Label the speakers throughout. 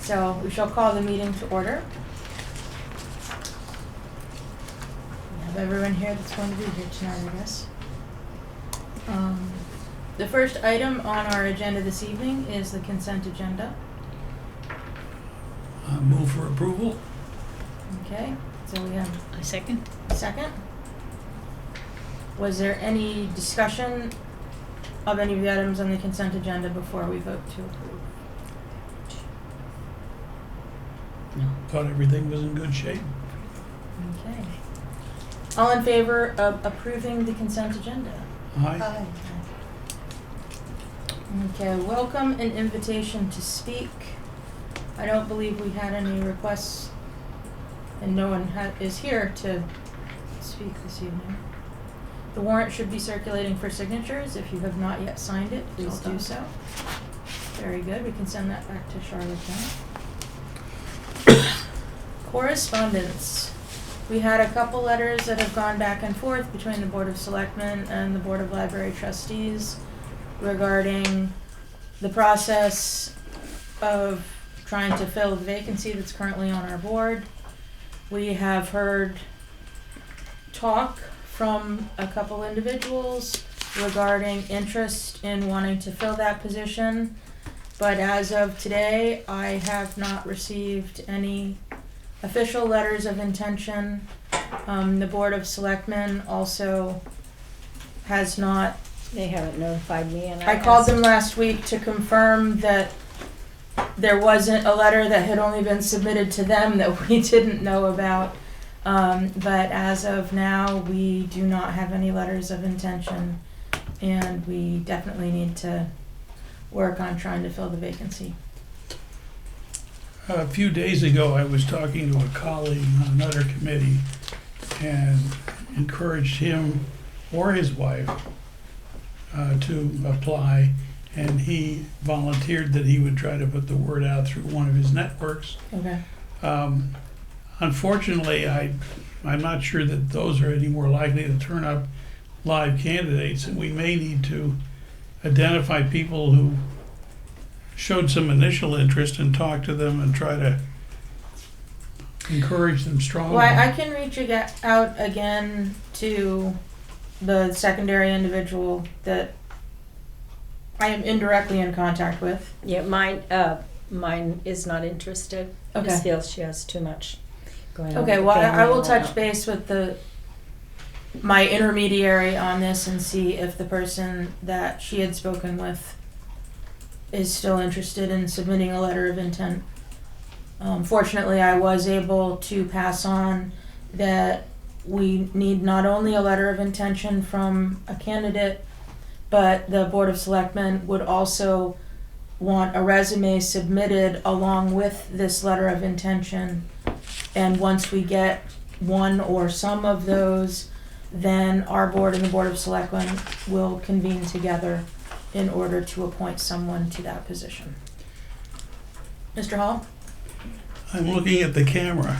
Speaker 1: So we shall call the meeting to order. We have everyone here that's going to be here tonight, I guess. The first item on our agenda this evening is the consent agenda.
Speaker 2: Move for approval.
Speaker 1: Okay, so we have
Speaker 3: A second?
Speaker 1: a second. Was there any discussion of any of the items on the consent agenda before we vote to approve?
Speaker 3: No.
Speaker 2: Thought everything was in good shape.
Speaker 1: Okay. All in favor of approving the consent agenda?
Speaker 2: Aye.
Speaker 1: Okay, welcome and invitation to speak. I don't believe we had any requests, and no one is here to speak this evening. The warrant should be circulating for signatures. If you have not yet signed it, please
Speaker 3: All
Speaker 1: do
Speaker 3: done.
Speaker 1: so. Very good. We can send that back to Charlotte then. Correspondence. We had a couple letters that have gone back and forth between the Board of Selectmen and the Board of Library Trustees regarding the process of trying to fill the vacancy that's currently on our board. We have heard talk from a couple individuals regarding interest in wanting to fill that position, but as of today, I have not received any official letters of intention. The Board of Selectmen also has not.
Speaker 3: They haven't notified me, and
Speaker 1: I called them last week to confirm that there wasn't a letter that had only been submitted to them that we didn't know about. But as of now, we do not have any letters of intention, and we definitely need to work on trying to fill the vacancy.
Speaker 2: A few days ago, I was talking to a colleague on another committee and encouraged him or his wife to apply, and he volunteered that he would try to put the word out through one of his networks.
Speaker 1: Okay.
Speaker 2: Unfortunately, I'm not sure that those are any more likely to turn up live candidates, and we may need to identify people who showed some initial interest and talk to them and try to encourage them strongly.
Speaker 1: Well, I can reach out again to the secondary individual that I am indirectly in contact with.
Speaker 3: Yeah, mine is not interested.
Speaker 1: Okay.
Speaker 3: Just feels she has too much going on.
Speaker 1: Okay,
Speaker 3: with
Speaker 1: well,
Speaker 3: the family
Speaker 1: I will
Speaker 3: and
Speaker 1: touch
Speaker 3: whatnot.
Speaker 1: base with my intermediary on this and see if the person that she had spoken with is still interested in submitting a letter of intent. Fortunately, I was able to pass on that we need not only a letter of intention from a candidate, but the Board of Selectmen would also want a resume submitted along with this letter of intention. And once we get one or some of those, then our board and the Board of Selectmen will convene together in order to appoint someone to that position. Mr. Hall?
Speaker 2: I'm looking at the camera.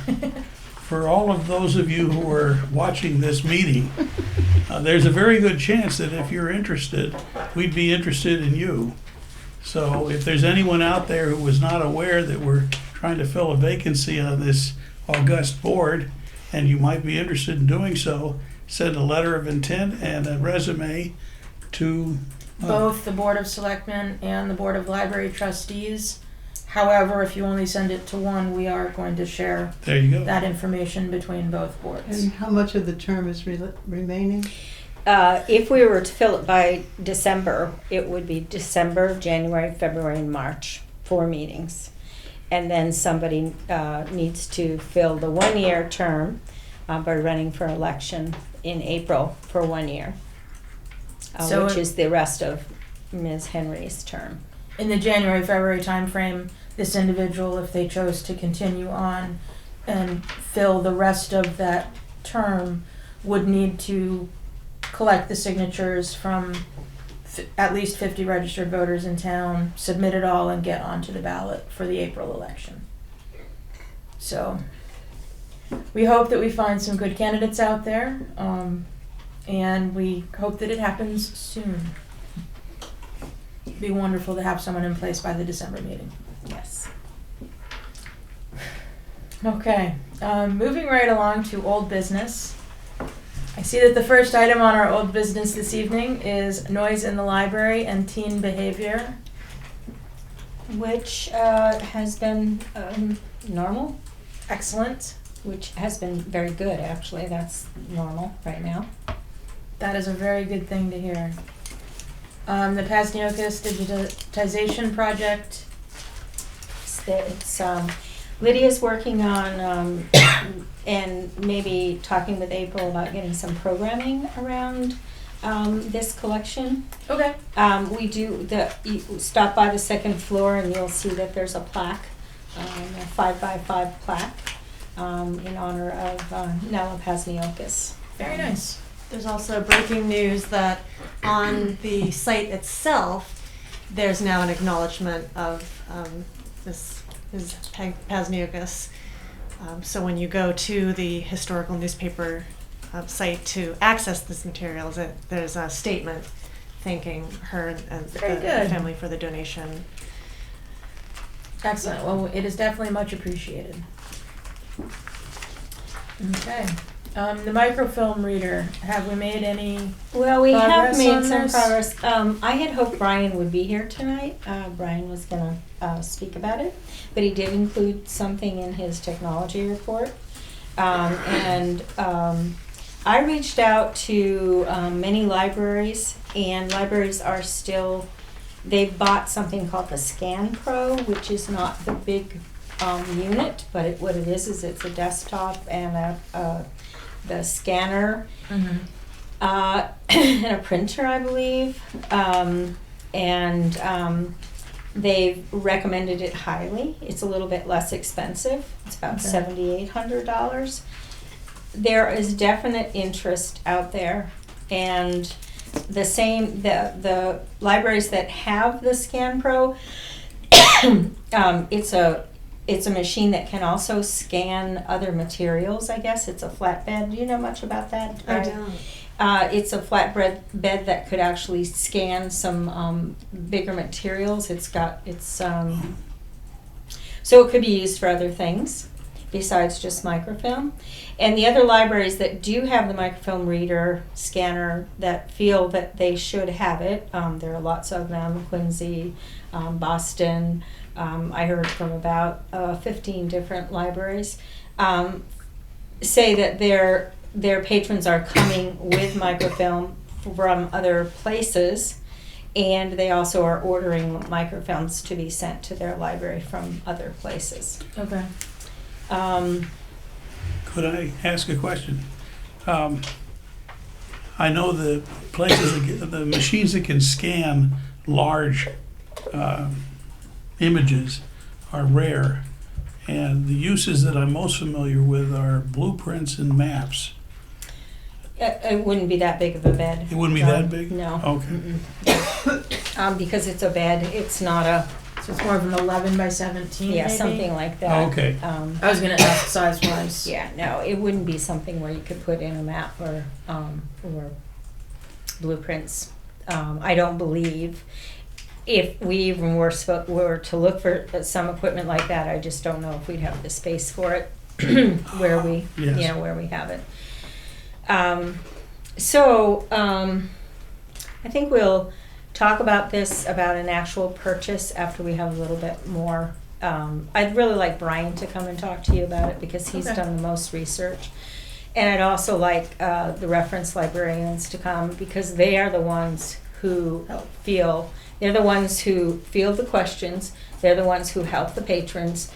Speaker 2: For all of those of you who are watching this meeting, there's a very good chance that if you're interested, we'd be interested in you. So if there's anyone out there who was not aware that we're trying to fill a vacancy on this august board, and you might be interested in doing so, send a letter of intent and a resume to
Speaker 1: Both the Board of Selectmen and the Board of Library Trustees. However, if you only send it to one, we are going to share
Speaker 2: there you go.
Speaker 1: that information between both boards.
Speaker 4: And how much of the term is remaining?
Speaker 3: If we were to fill it by December, it would be December, January, February, and March, 4 meetings. And then somebody needs to fill the 1-year term by running for election in April for 1 year,
Speaker 1: So
Speaker 3: which
Speaker 1: it-
Speaker 3: is the rest of Ms. Henry's term.
Speaker 1: In the January, February timeframe, this individual, if they chose to continue on and fill the rest of that term, would need to collect the signatures from at least 50 registered voters in town, submit it all, and get onto the ballot for the April election. So we hope that we find some good candidates out there, and we hope that it happens soon. It'd be wonderful to have someone in place by the December meeting.
Speaker 3: Yes.
Speaker 1: Okay, moving right along to old business. I see that the first item on our old business this evening is noise in the library and teen behavior.
Speaker 3: Which has been normal,
Speaker 1: Excellent.
Speaker 3: which has been very good, actually. That's normal right now.
Speaker 1: That is a very good thing to hear. The Pasniokas digitization project.
Speaker 3: It's Lydia's working on and maybe talking with April about getting some programming around this collection.
Speaker 1: Okay.
Speaker 3: We do you stop by the second floor and you'll see that there's a plaque, a 5x5 plaque in honor of Nella Pasniokas.
Speaker 1: Very nice.
Speaker 5: There's also breaking news that on the site itself, there's now an acknowledgement of this is Pasniokas. So when you go to the historical newspaper site to access this materials, there's a statement thanking her and the
Speaker 1: Very good.
Speaker 5: family for the donation.
Speaker 1: Excellent. Well, it is definitely much appreciated. Okay. The microfilm reader, have we made any?
Speaker 3: Well, we have
Speaker 1: Progress
Speaker 3: made
Speaker 1: on
Speaker 3: some
Speaker 1: this?
Speaker 3: progress. I had hoped Brian would be here tonight. Brian was going to speak about it, but he did include something in his technology report. I reached out to many libraries, and libraries are still, they've bought something called the Scan Pro, which is not the big unit, but what it is it's a desktop and the scanner
Speaker 1: Mm-hmm.
Speaker 3: and a printer, I believe. They've recommended it highly. It's a little bit less expensive. It's about
Speaker 1: Okay.
Speaker 3: $7,800. There is definite interest out there, and the libraries that have the Scan Pro, it's a machine that can also scan other materials, I guess. It's a flatbed. Do you know much about that?
Speaker 5: I don't.
Speaker 3: It's a flatbed bed that could actually scan some bigger materials. So it could be used for other things besides just microfilm. And the other libraries that do have the microfilm reader scanner that feel that they should have it, there are lots of them, Quincy, Boston, I heard from about 15 different libraries, say that their patrons are coming with microfilm from other places, and they also are ordering microfilms to be sent to their library from other places.
Speaker 1: Okay.
Speaker 2: Could I ask a question? I know the the machines that can scan large images are rare, and the uses that I'm most familiar with are blueprints and maps.
Speaker 3: It wouldn't be that big of a bed.
Speaker 2: It wouldn't be that big?
Speaker 3: No.
Speaker 2: Okay.
Speaker 3: Because it's a bed, it's not a,
Speaker 1: So it's more of an 11 by 17,
Speaker 3: yeah,
Speaker 1: maybe?
Speaker 3: something like that.
Speaker 2: Okay.
Speaker 1: I was going to ask size-wise.
Speaker 3: Yeah, no, it wouldn't be something where you could put in a map or blueprints. I don't believe if we even were to look for some equipment like that, I just don't know if we'd have the space for it where we,
Speaker 2: Yes.
Speaker 3: where we have it. I think we'll talk about an actual purchase after we have a little bit more. I'd really like Brian to come and talk to you about it because he's
Speaker 1: Okay.
Speaker 3: done the most research. And I'd also like the reference librarians to come because they are the ones who field the questions. They're the ones who help the patrons.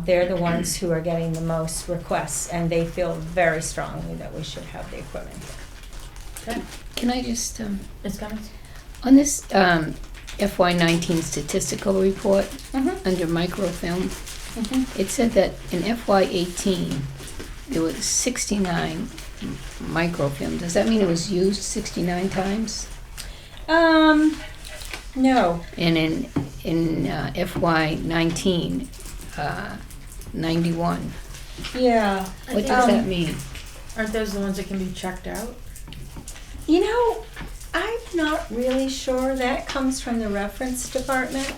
Speaker 3: They're the ones who are getting the most requests, and they feel very strongly that we should have the equipment.
Speaker 1: Okay.
Speaker 6: Can I just,
Speaker 1: Ms. Cummings?
Speaker 6: on this FY19 statistical report,
Speaker 3: Mm-hmm.
Speaker 6: under microfilm, it said that in FY18, there was 69 microfilm. Does that mean it was used 69 times?
Speaker 3: No.
Speaker 6: And in FY19, 91.
Speaker 3: Yeah.
Speaker 6: What does that mean?
Speaker 1: Aren't those the ones that can be checked out?
Speaker 3: I'm not really sure. That comes from the reference department.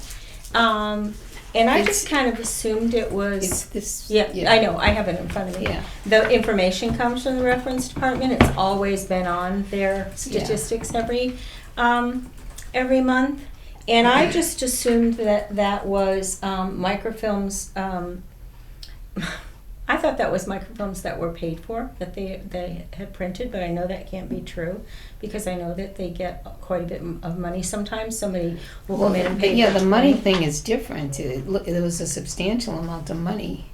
Speaker 3: And I
Speaker 6: It's-
Speaker 3: just kind of assumed it was.
Speaker 6: It's this.
Speaker 3: Yeah, I know, I have it in front of me.
Speaker 6: Yeah.
Speaker 3: The information comes from the reference department, it's always been on their statistics every month. And I just assumed that was microfilms, I thought that was microfilms that were paid for, that they had printed, but I know that can't be true, because I know that they get quite a bit of money sometimes. Somebody will come in and pay.
Speaker 6: Yeah,
Speaker 3: for
Speaker 6: the money
Speaker 3: 20.
Speaker 6: thing is different. There was a substantial amount of money.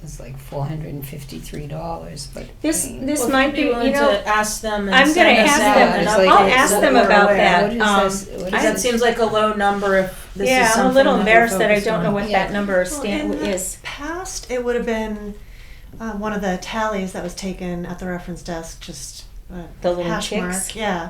Speaker 6: It's like $453, but.
Speaker 3: This
Speaker 6: I mean,
Speaker 3: this
Speaker 1: Well, if
Speaker 3: might
Speaker 1: you'd
Speaker 3: be,
Speaker 1: willing
Speaker 3: you know,
Speaker 1: to ask them and
Speaker 3: I'm gonna
Speaker 1: send us
Speaker 3: ask
Speaker 1: out
Speaker 3: them.
Speaker 1: an
Speaker 6: It's
Speaker 1: update
Speaker 6: like-
Speaker 3: I'll
Speaker 1: so
Speaker 3: ask
Speaker 1: that
Speaker 3: them
Speaker 1: we're
Speaker 3: about
Speaker 1: aware.
Speaker 3: that.
Speaker 6: What is this? What is
Speaker 1: Because it
Speaker 6: this?
Speaker 1: seems like a low number if this is
Speaker 3: yeah, I'm
Speaker 1: something
Speaker 3: a little
Speaker 1: that we're
Speaker 3: embarrassed that I
Speaker 1: focused
Speaker 3: don't know
Speaker 1: on.
Speaker 3: what
Speaker 6: Yeah.
Speaker 3: that number
Speaker 5: Well, in the
Speaker 3: is.
Speaker 5: past, it would have been one of the tallies that was taken at the reference desk, just
Speaker 3: The little
Speaker 5: hash
Speaker 3: ticks?
Speaker 5: mark, yeah.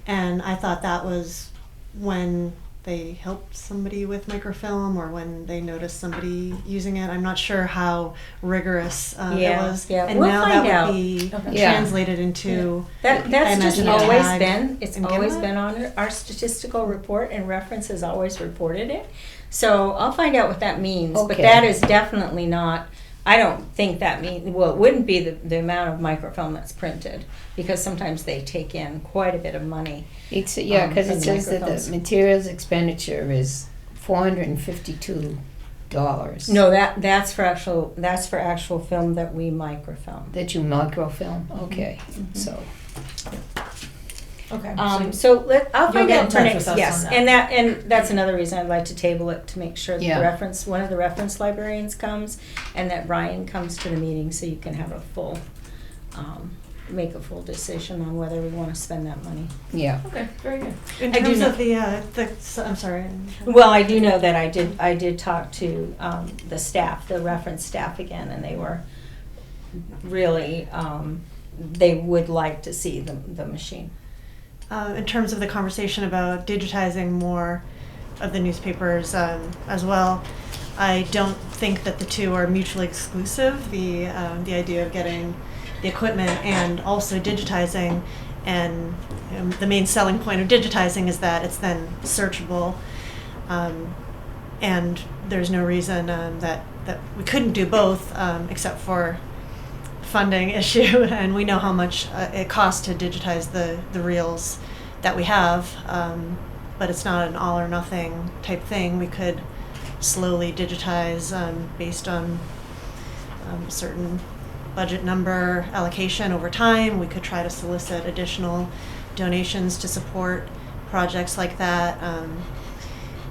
Speaker 5: And I thought that was when they helped somebody with microfilm or when they noticed somebody using it. I'm not sure how rigorous it
Speaker 3: Yeah,
Speaker 5: was.
Speaker 3: yeah.
Speaker 5: And
Speaker 3: We'll
Speaker 5: now
Speaker 3: find
Speaker 5: that
Speaker 3: out.
Speaker 5: would be
Speaker 1: Okay.
Speaker 6: Yeah.
Speaker 5: translated into
Speaker 3: That's
Speaker 5: I
Speaker 3: just
Speaker 5: imagine
Speaker 3: always
Speaker 5: tag
Speaker 3: been, it's
Speaker 5: and
Speaker 3: always
Speaker 5: Gimlet?
Speaker 3: been on our statistical report, and reference has always reported it. So I'll find out what that means, but
Speaker 6: Okay.
Speaker 3: that is definitely not, I don't think that well, it wouldn't be the amount of microfilm that's printed, because sometimes they take in quite a bit of money.
Speaker 6: Because
Speaker 3: from
Speaker 6: it
Speaker 3: the
Speaker 6: says that
Speaker 3: microphones.
Speaker 6: the materials expenditure is $452
Speaker 3: No, that's for actual film that we microfilm.
Speaker 6: that you microfilm. Okay, so
Speaker 1: Okay.
Speaker 3: So I'll
Speaker 1: You'll
Speaker 3: find
Speaker 1: get in
Speaker 3: out for
Speaker 1: touch
Speaker 3: next,
Speaker 1: with us
Speaker 3: yes,
Speaker 1: on that.
Speaker 3: and that's another reason I'd like to table it, to make sure that
Speaker 6: Yeah.
Speaker 3: one of the reference librarians comes, and that Brian comes to the meeting, so you can have a full, make a full decision on whether we wanna spend that money.
Speaker 6: yeah.
Speaker 1: Okay, very good.
Speaker 5: in
Speaker 3: I do
Speaker 5: terms
Speaker 3: know-
Speaker 5: of I'm sorry.
Speaker 3: Well, I do know that I did talk to, the staff, the reference staff again, and they were really, they would like to see the machine.
Speaker 5: In terms of the conversation about digitizing more of the newspapers as well, I don't think that the two are mutually exclusive. The idea of getting the equipment and also digitizing, and the main selling point of digitizing is that it's then searchable, and there's no reason that we couldn't do both, except for funding issue, and we know how much it costs to digitize the reels that we have, but it's not an all or nothing type thing. We could slowly digitize based on a certain budget number allocation over time. We could try to solicit additional donations to support projects like that,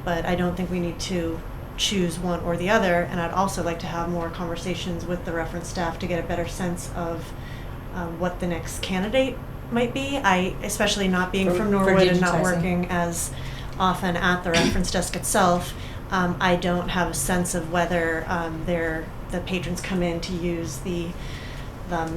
Speaker 5: but I don't think we need to choose one or the other. And I'd also like to have more conversations with the reference staff to get a better sense of what the next candidate might be. Especially not being from Norwood and not
Speaker 3: digitizing.
Speaker 5: working as often at the reference desk itself, I don't have a sense of whether the patrons come in to use the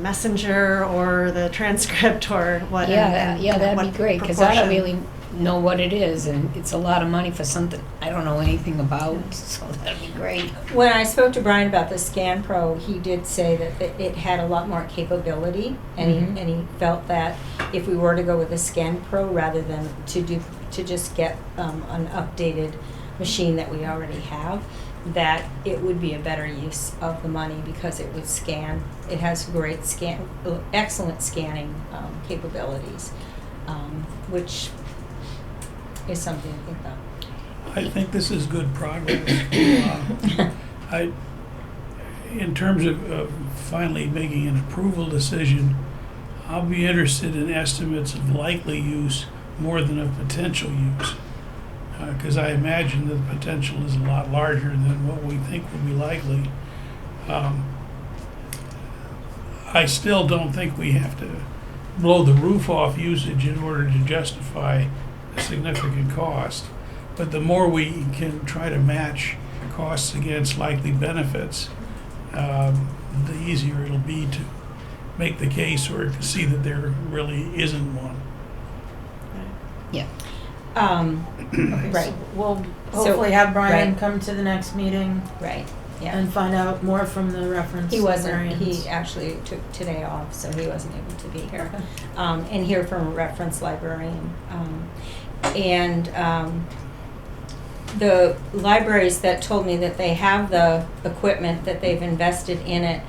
Speaker 5: messenger or the transcript or what. and
Speaker 6: That'd
Speaker 5: what
Speaker 6: be great, because I don't
Speaker 5: proportion.
Speaker 6: really know what it is, and it's a lot of money for something I don't know anything about, so that'd be great.
Speaker 3: When I spoke to Brian about the Scan Pro, he did say that it had a lot more capability, and
Speaker 6: Mhm.
Speaker 3: he felt that if we were to go with the Scan Pro rather than to just get an updated machine that we already have, that it would be a better use of the money, because it would scan. It has excellent scanning capabilities, which is something to think about.
Speaker 2: I think this is good progress. In terms of finally making an approval decision, I'll be interested in estimates of likely use more than of potential use. Because I imagine that the potential is a lot larger than what we think would be likely. I still don't think we have to blow the roof off usage in order to justify a significant cost. But the more we can try to match costs against likely benefits, the easier it'll be to make the case or to see that there really isn't one.
Speaker 6: Yeah.
Speaker 1: Okay,
Speaker 3: Right.
Speaker 1: so we'll
Speaker 3: So-
Speaker 1: hopefully have Brian
Speaker 3: right.
Speaker 1: come to the next meeting
Speaker 3: Right, yeah.
Speaker 1: and find out more from the reference
Speaker 3: He wasn't,
Speaker 1: librarians.
Speaker 3: he actually took today off, so he wasn't able to be here. And hear from a reference librarian. the libraries that told me that they have the equipment, that they've invested in it,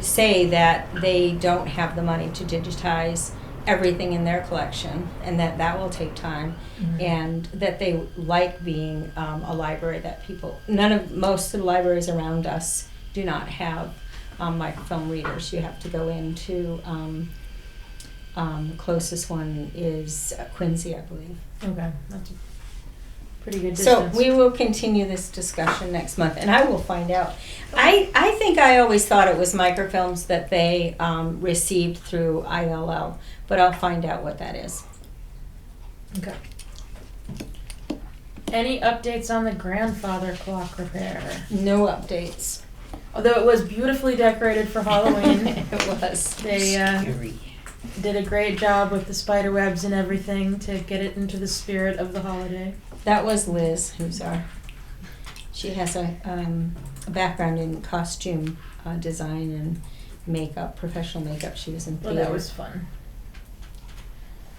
Speaker 3: say that they don't have the money to digitize everything in their collection, and that will take time, and that they like being a library that people, most of the libraries around us do not have microfilm readers. You have to go into, the closest one is Quincy, I believe.
Speaker 1: Okay, that's a pretty good
Speaker 3: So
Speaker 1: distance.
Speaker 3: we will continue this discussion next month, and I will find out. I think I always thought it was microfilms that they received through ILL, but I'll find out what that is.
Speaker 1: Okay. Any updates on the grandfather clock repair?
Speaker 3: No updates.
Speaker 1: Although it was beautifully decorated for Halloween.
Speaker 3: It was.
Speaker 1: They
Speaker 6: Scary.
Speaker 1: did a great job with the spider webs and everything to get it into the spirit of the holiday.
Speaker 3: That was Liz, she has a background in costume design and makeup, professional makeup. She was in
Speaker 1: Well,
Speaker 3: theater.
Speaker 1: that was fun.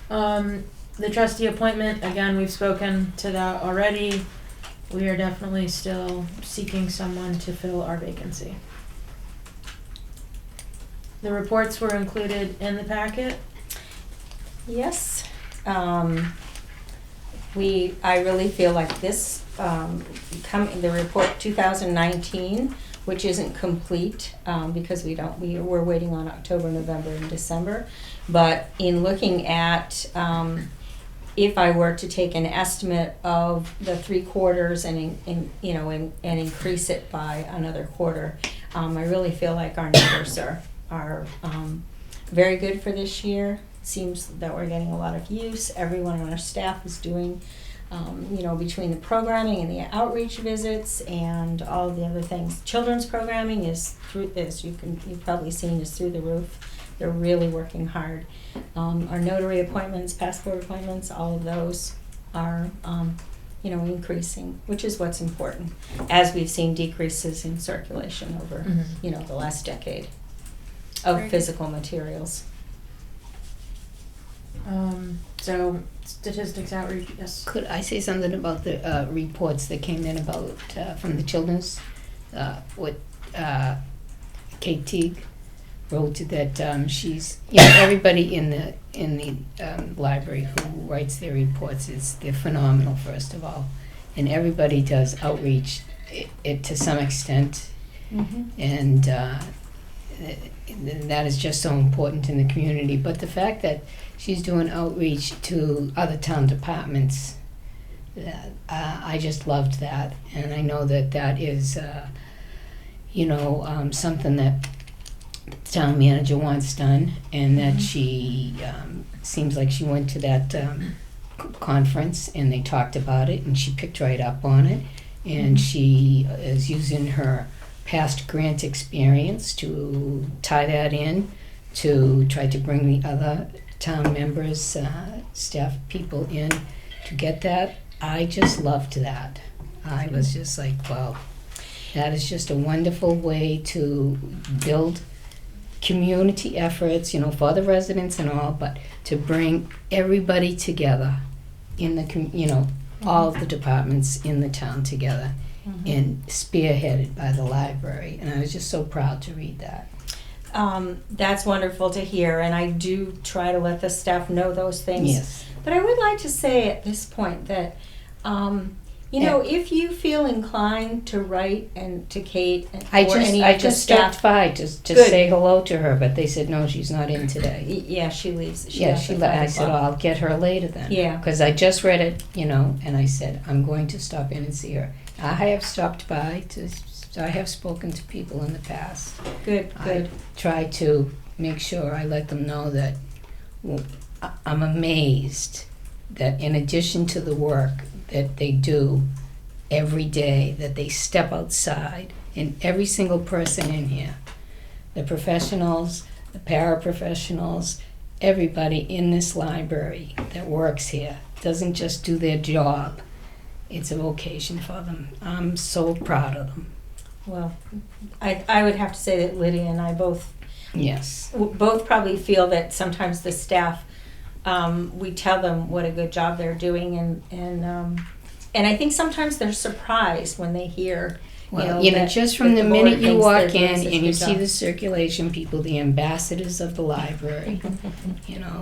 Speaker 1: The trustee appointment, again, we've spoken to that already. We are definitely still seeking someone to fill our vacancy. The reports were included in the packet.
Speaker 3: Yes. I really feel like this, the report 2019, which isn't complete, because we're waiting on October, November, and December. But in looking at, if I were to take an estimate of the 3 quarters and increase it by another quarter, I really feel like our numbers are very good for this year. Seems that we're getting a lot of use. Everyone on our staff is doing, between the programming and the outreach visits and all the other things. Children's programming is you've probably seen, is through the roof. They're really working hard. Our notary appointments, passport appointments, all of those are, increasing, which is what's important, as we've seen decreases in circulation over, the last decade of
Speaker 1: Very good.
Speaker 3: physical materials.
Speaker 1: So statistics outreach, yes.
Speaker 6: Could I say something about the reports that came in about from the children's? What Kate Teague wrote that she's everybody in the library who writes their reports they're phenomenal, first of all, and everybody does outreach it to some extent, and that is just so important in the community. But the fact that she's doing outreach to other town departments, I just loved that, and I know that is, something that the town manager wants done, and that she seems like she went to that conference and they talked about it, and she picked right up on it, and she is using her past grant experience to tie that in to try to bring the other town members, staff people in to get that. I just loved that. I was just like, wow, that is just a wonderful way to build community efforts, for the residents and all, but to bring everybody together in the, all of the departments in the town together, and spearheaded by the library. And I was just so proud to read that.
Speaker 3: That's wonderful to hear, and I do try to let the staff know those things.
Speaker 6: Yes.
Speaker 3: But I would like to say at this point that, if you feel inclined to write and to Kate
Speaker 6: I
Speaker 3: or any
Speaker 6: I
Speaker 3: of the
Speaker 6: just
Speaker 3: staff,
Speaker 6: stopped by to
Speaker 3: Good.
Speaker 6: say hello to her, but they said no, she's not in today.
Speaker 3: yeah, she leaves.
Speaker 6: I said, oh, I'll get her later then.
Speaker 3: Yeah.
Speaker 6: Because I just read it, and I said, I'm going to stop in and see her. I have stopped by I have spoken to people in the past.
Speaker 3: Good.
Speaker 6: I try to make sure I let them know that I'm amazed that in addition to the work that they do every day, that they step outside, and every single person in here, the professionals, the paraprofessionals, everybody in this library that works here doesn't just do their job. It's a vocation for them. I'm so proud of them.
Speaker 3: Well, I would have to say that Lydia and I both probably feel that sometimes the staff, we tell them what a good job they're doing, and And I think sometimes they're surprised when they hear,
Speaker 6: Well,
Speaker 3: that-
Speaker 6: just from
Speaker 3: that
Speaker 6: the
Speaker 3: board
Speaker 6: minute you
Speaker 3: thinks they're
Speaker 6: walk
Speaker 3: doing
Speaker 6: in
Speaker 3: such a
Speaker 6: and you
Speaker 3: good
Speaker 6: see
Speaker 3: job.
Speaker 6: the circulation people, the ambassadors of the library,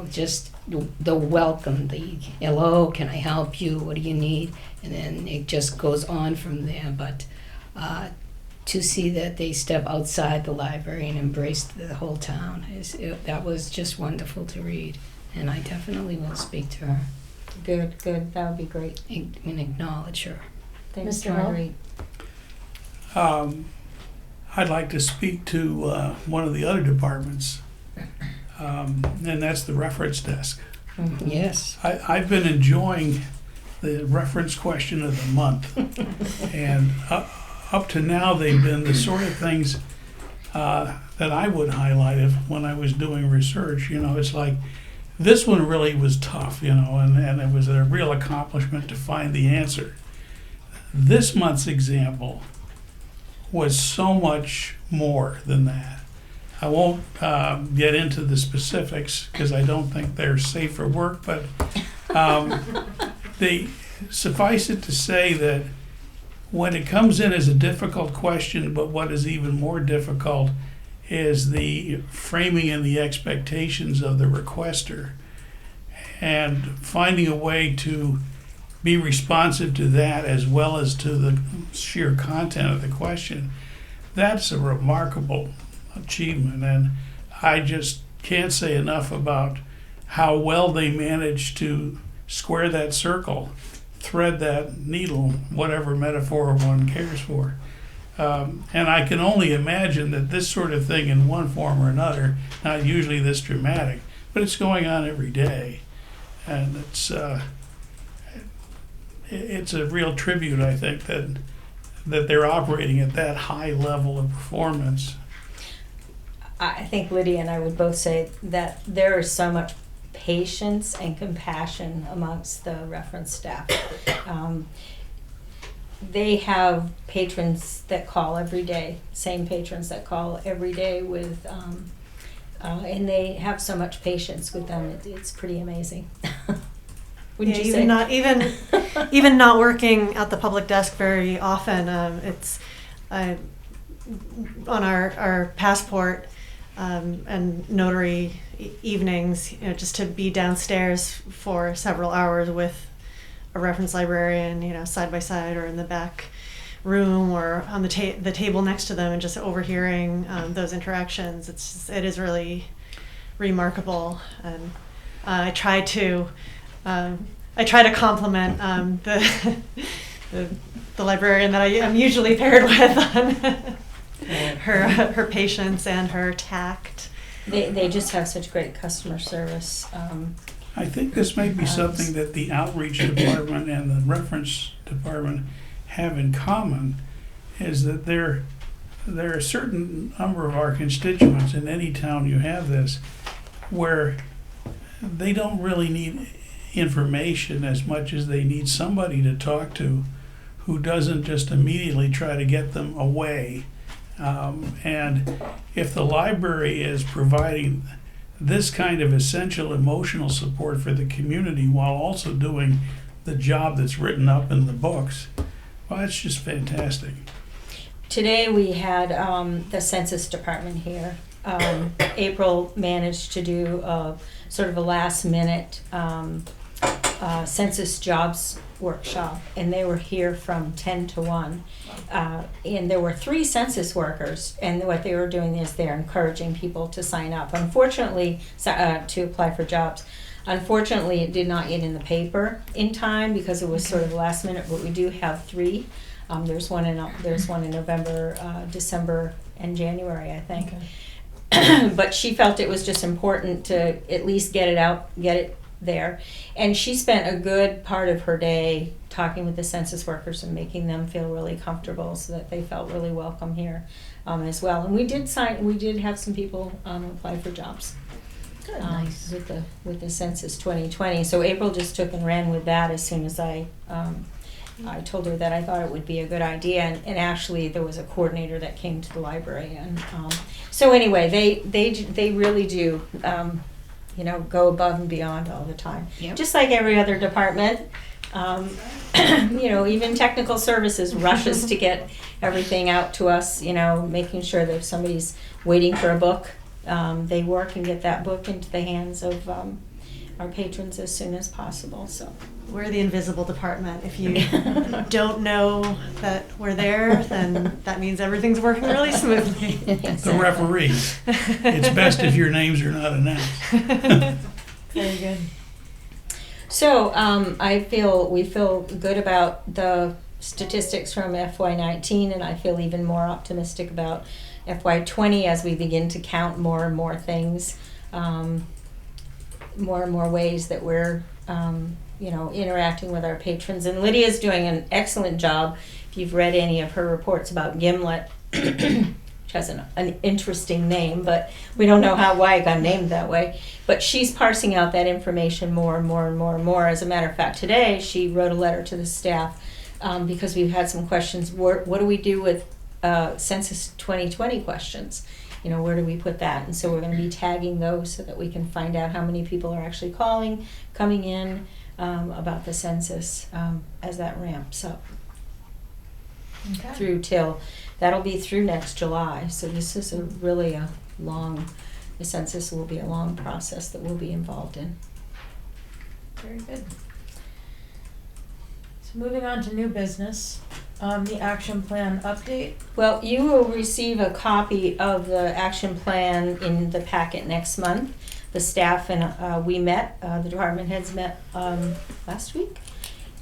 Speaker 6: just the welcome, the hello, can I help you, what do you need? And then it just goes on from there. But to see that they step outside the library and embrace the whole town, that was just wonderful to read. And I definitely will speak to her
Speaker 3: Good, that would be great.
Speaker 6: and acknowledge her.
Speaker 3: Thanks,
Speaker 1: Mr. Hall?
Speaker 3: Marguerite.
Speaker 2: I'd like to speak to one of the other departments, and that's the reference desk.
Speaker 6: Yes.
Speaker 2: I've been enjoying the reference question of the month, and up to now they've been the sort of things that I would highlight when I was doing research. It's like this one really was tough, and it was a real accomplishment to find the answer. This month's example was so much more than that. I won't get into the specifics because I don't think they're safe for work, but they suffice it to say that when it comes in as a difficult question, but what is even more difficult is the framing and the expectations of the requester, and finding a way to be responsive to that as well as to the sheer content of the question. That's a remarkable achievement, and I just can't say enough about how well they managed to square that circle, thread that needle, whatever metaphor one cares for. And I can only imagine that this sort of thing in one form or another, not usually this dramatic, but it's going on every day. And it's a real tribute, I think, that they're operating at that high level of performance.
Speaker 3: I think Lydia and I would both say that there is so much patience and compassion amongst the reference staff. They have patrons that call every day, same patrons that call every day with, and they have so much patience with them. It's pretty amazing. Wouldn't you say?
Speaker 5: Even not working at the public desk very often, it's on our passport and notary evenings, just to be downstairs for several hours with a reference librarian, side by side or in the back room or on the table next to them, and just overhearing those interactions. It is really remarkable, and I try to compliment the librarian that I am usually paired with on her patience and her tact.
Speaker 3: They just have such great customer service.
Speaker 2: I think this may be something that the outreach department and the reference department have in common, is that there are a certain number of our constituents in any town you have this, where they don't really need information as much as they need somebody to talk to who doesn't just immediately try to get them away. And if the library is providing this kind of essential emotional support for the community while also doing the job that's written up in the books, well, it's just fantastic.
Speaker 3: Today we had the census department here. April managed to do sort of a last minute census jobs workshop, and they were here from 10 to 1. And there were 3 census workers, and what they were doing is they're encouraging people to sign up. Unfortunately, to apply for jobs. Unfortunately, it did not get in the paper in time because it was sort of last minute, but we do have 3. There's one in November, December, and January, I think. Okay. But she felt it was just important to at least get it there. And she spent a good part of her day talking with the census workers and making them feel really comfortable so that they felt really welcome here as well. And we did have some people apply for jobs.
Speaker 1: Good, nice.
Speaker 3: With the census 2020. So April just took and ran with that as soon as I told her that I thought it would be a good idea, and actually there was a coordinator that came to the library, and so anyway, they really do go above and beyond all the time.
Speaker 6: Yep.
Speaker 3: Just like every other department, Even technical services rushes to get everything out to us, making sure that if somebody's waiting for a book, they work and get that book into the hands of our patrons as soon as possible, so.
Speaker 5: We're the invisible department. If you don't know that we're there, then that means everything's working really smoothly.
Speaker 2: The referees. It's best if your names are not announced.
Speaker 1: Very good.
Speaker 3: So we feel good about the statistics from FY19, and I feel even more optimistic about FY20 as we begin to count more and more things, more and more ways that we're interacting with our patrons. And Lydia's doing an excellent job. If you've read any of her reports about Gimlet, which has an interesting name, but we don't know why it got named that way. But she's parsing out that information more and more and more and more. As a matter of fact, today she wrote a letter to the staff because we've had some questions. What do we do with Census 2020 questions? Where do we put that? And so we're going to be tagging those so that we can find out how many people are actually coming in about the census as that ramps up.
Speaker 1: Okay.
Speaker 3: That'll be through next July. So this is the census will be a long process that we'll be involved in.
Speaker 1: Very good. So moving on to new business, the action plan update.
Speaker 3: Well, you will receive a copy of the action plan in the packet next month. The staff and we met, the department heads met last week,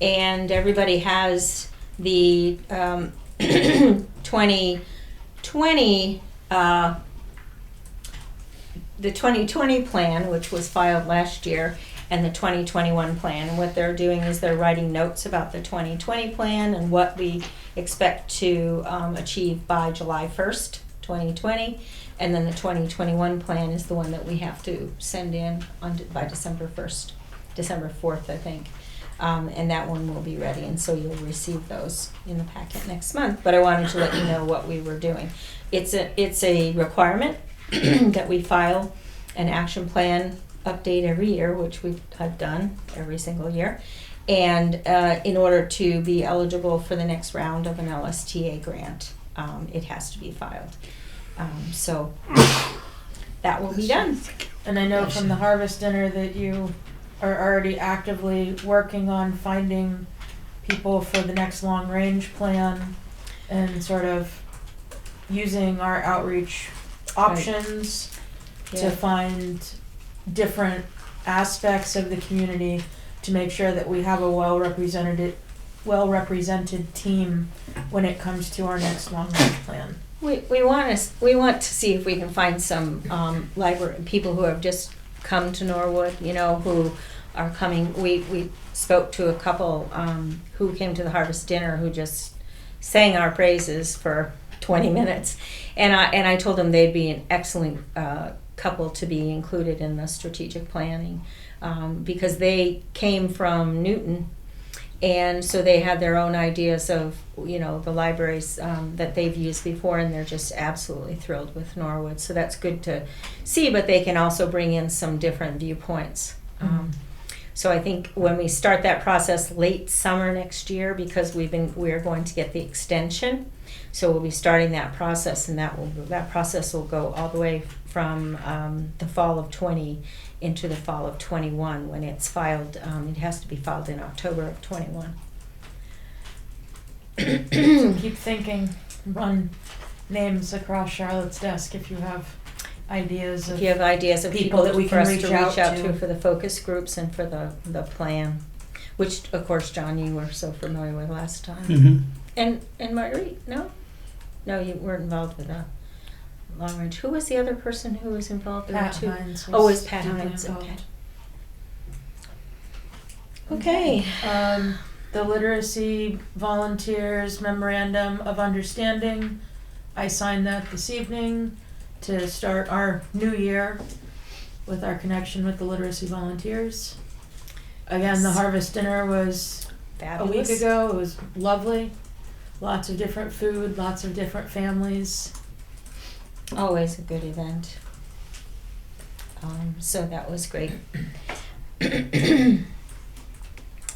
Speaker 3: and everybody has the 2020 plan, which was filed last year, and the 2021 plan. And what they're doing is they're writing notes about the 2020 plan and what we expect to achieve by July 1st, 2020. And then the 2021 plan is the one that we have to send in by December 1st, December 4th, I think. And that one will be ready, and so you'll receive those in the packet next month. But I wanted to let you know what we were doing. It's a requirement that we file an action plan update every year, which I've done every single year, and in order to be eligible for the next round of an LSTA grant, it has to be filed. So that will be done.
Speaker 1: And I know from the harvest dinner that you are already actively working on finding people for the next long range plan and sort of using our outreach options to find different aspects of the community to make sure that we have a well-represented team when it comes to our next long range plan.
Speaker 3: We want to see if we can find some library people who have just come to Norwood, who are coming. We spoke to a couple who came to the harvest dinner who just sang our praises for 20 minutes, and I told them they'd be an excellent couple to be included in the strategic planning because they came from Newton. And so they had their own ideas of, the libraries that they've used before, and they're just absolutely thrilled with Norwood. So that's good to see, but they can also bring in some different viewpoints. So I think when we start that process late summer next year, because we're going to get the extension, so we'll be starting that process, and that process will go all the way from the fall of 20 into the fall of 21 when it's filed. It has to be filed in October of 21.
Speaker 1: So keep thinking, run names across Charlotte's desk if you have ideas
Speaker 3: If you have ideas of people
Speaker 1: that we
Speaker 3: for
Speaker 1: can
Speaker 3: us
Speaker 1: reach
Speaker 3: to
Speaker 1: out
Speaker 3: reach out
Speaker 1: to.
Speaker 3: to for the focus groups and for the plan, which of course, John, you were so familiar with last time.
Speaker 2: Mm-hmm.
Speaker 3: And Marguerite, no, you weren't involved with that long range. Who was the other person who was involved in
Speaker 1: Pat
Speaker 3: that too?
Speaker 1: Hines
Speaker 3: Oh, it was Pat
Speaker 1: deeply
Speaker 3: Hines.
Speaker 1: involved.
Speaker 3: Okay.
Speaker 1: The literacy volunteers memorandum of understanding, I signed that this evening to start our new year with our connection with the literacy volunteers. Again, the harvest dinner was
Speaker 3: Fabulous.
Speaker 1: a week ago. It was lovely. Lots of different food, lots of different families.
Speaker 3: Always a good event. So that was great.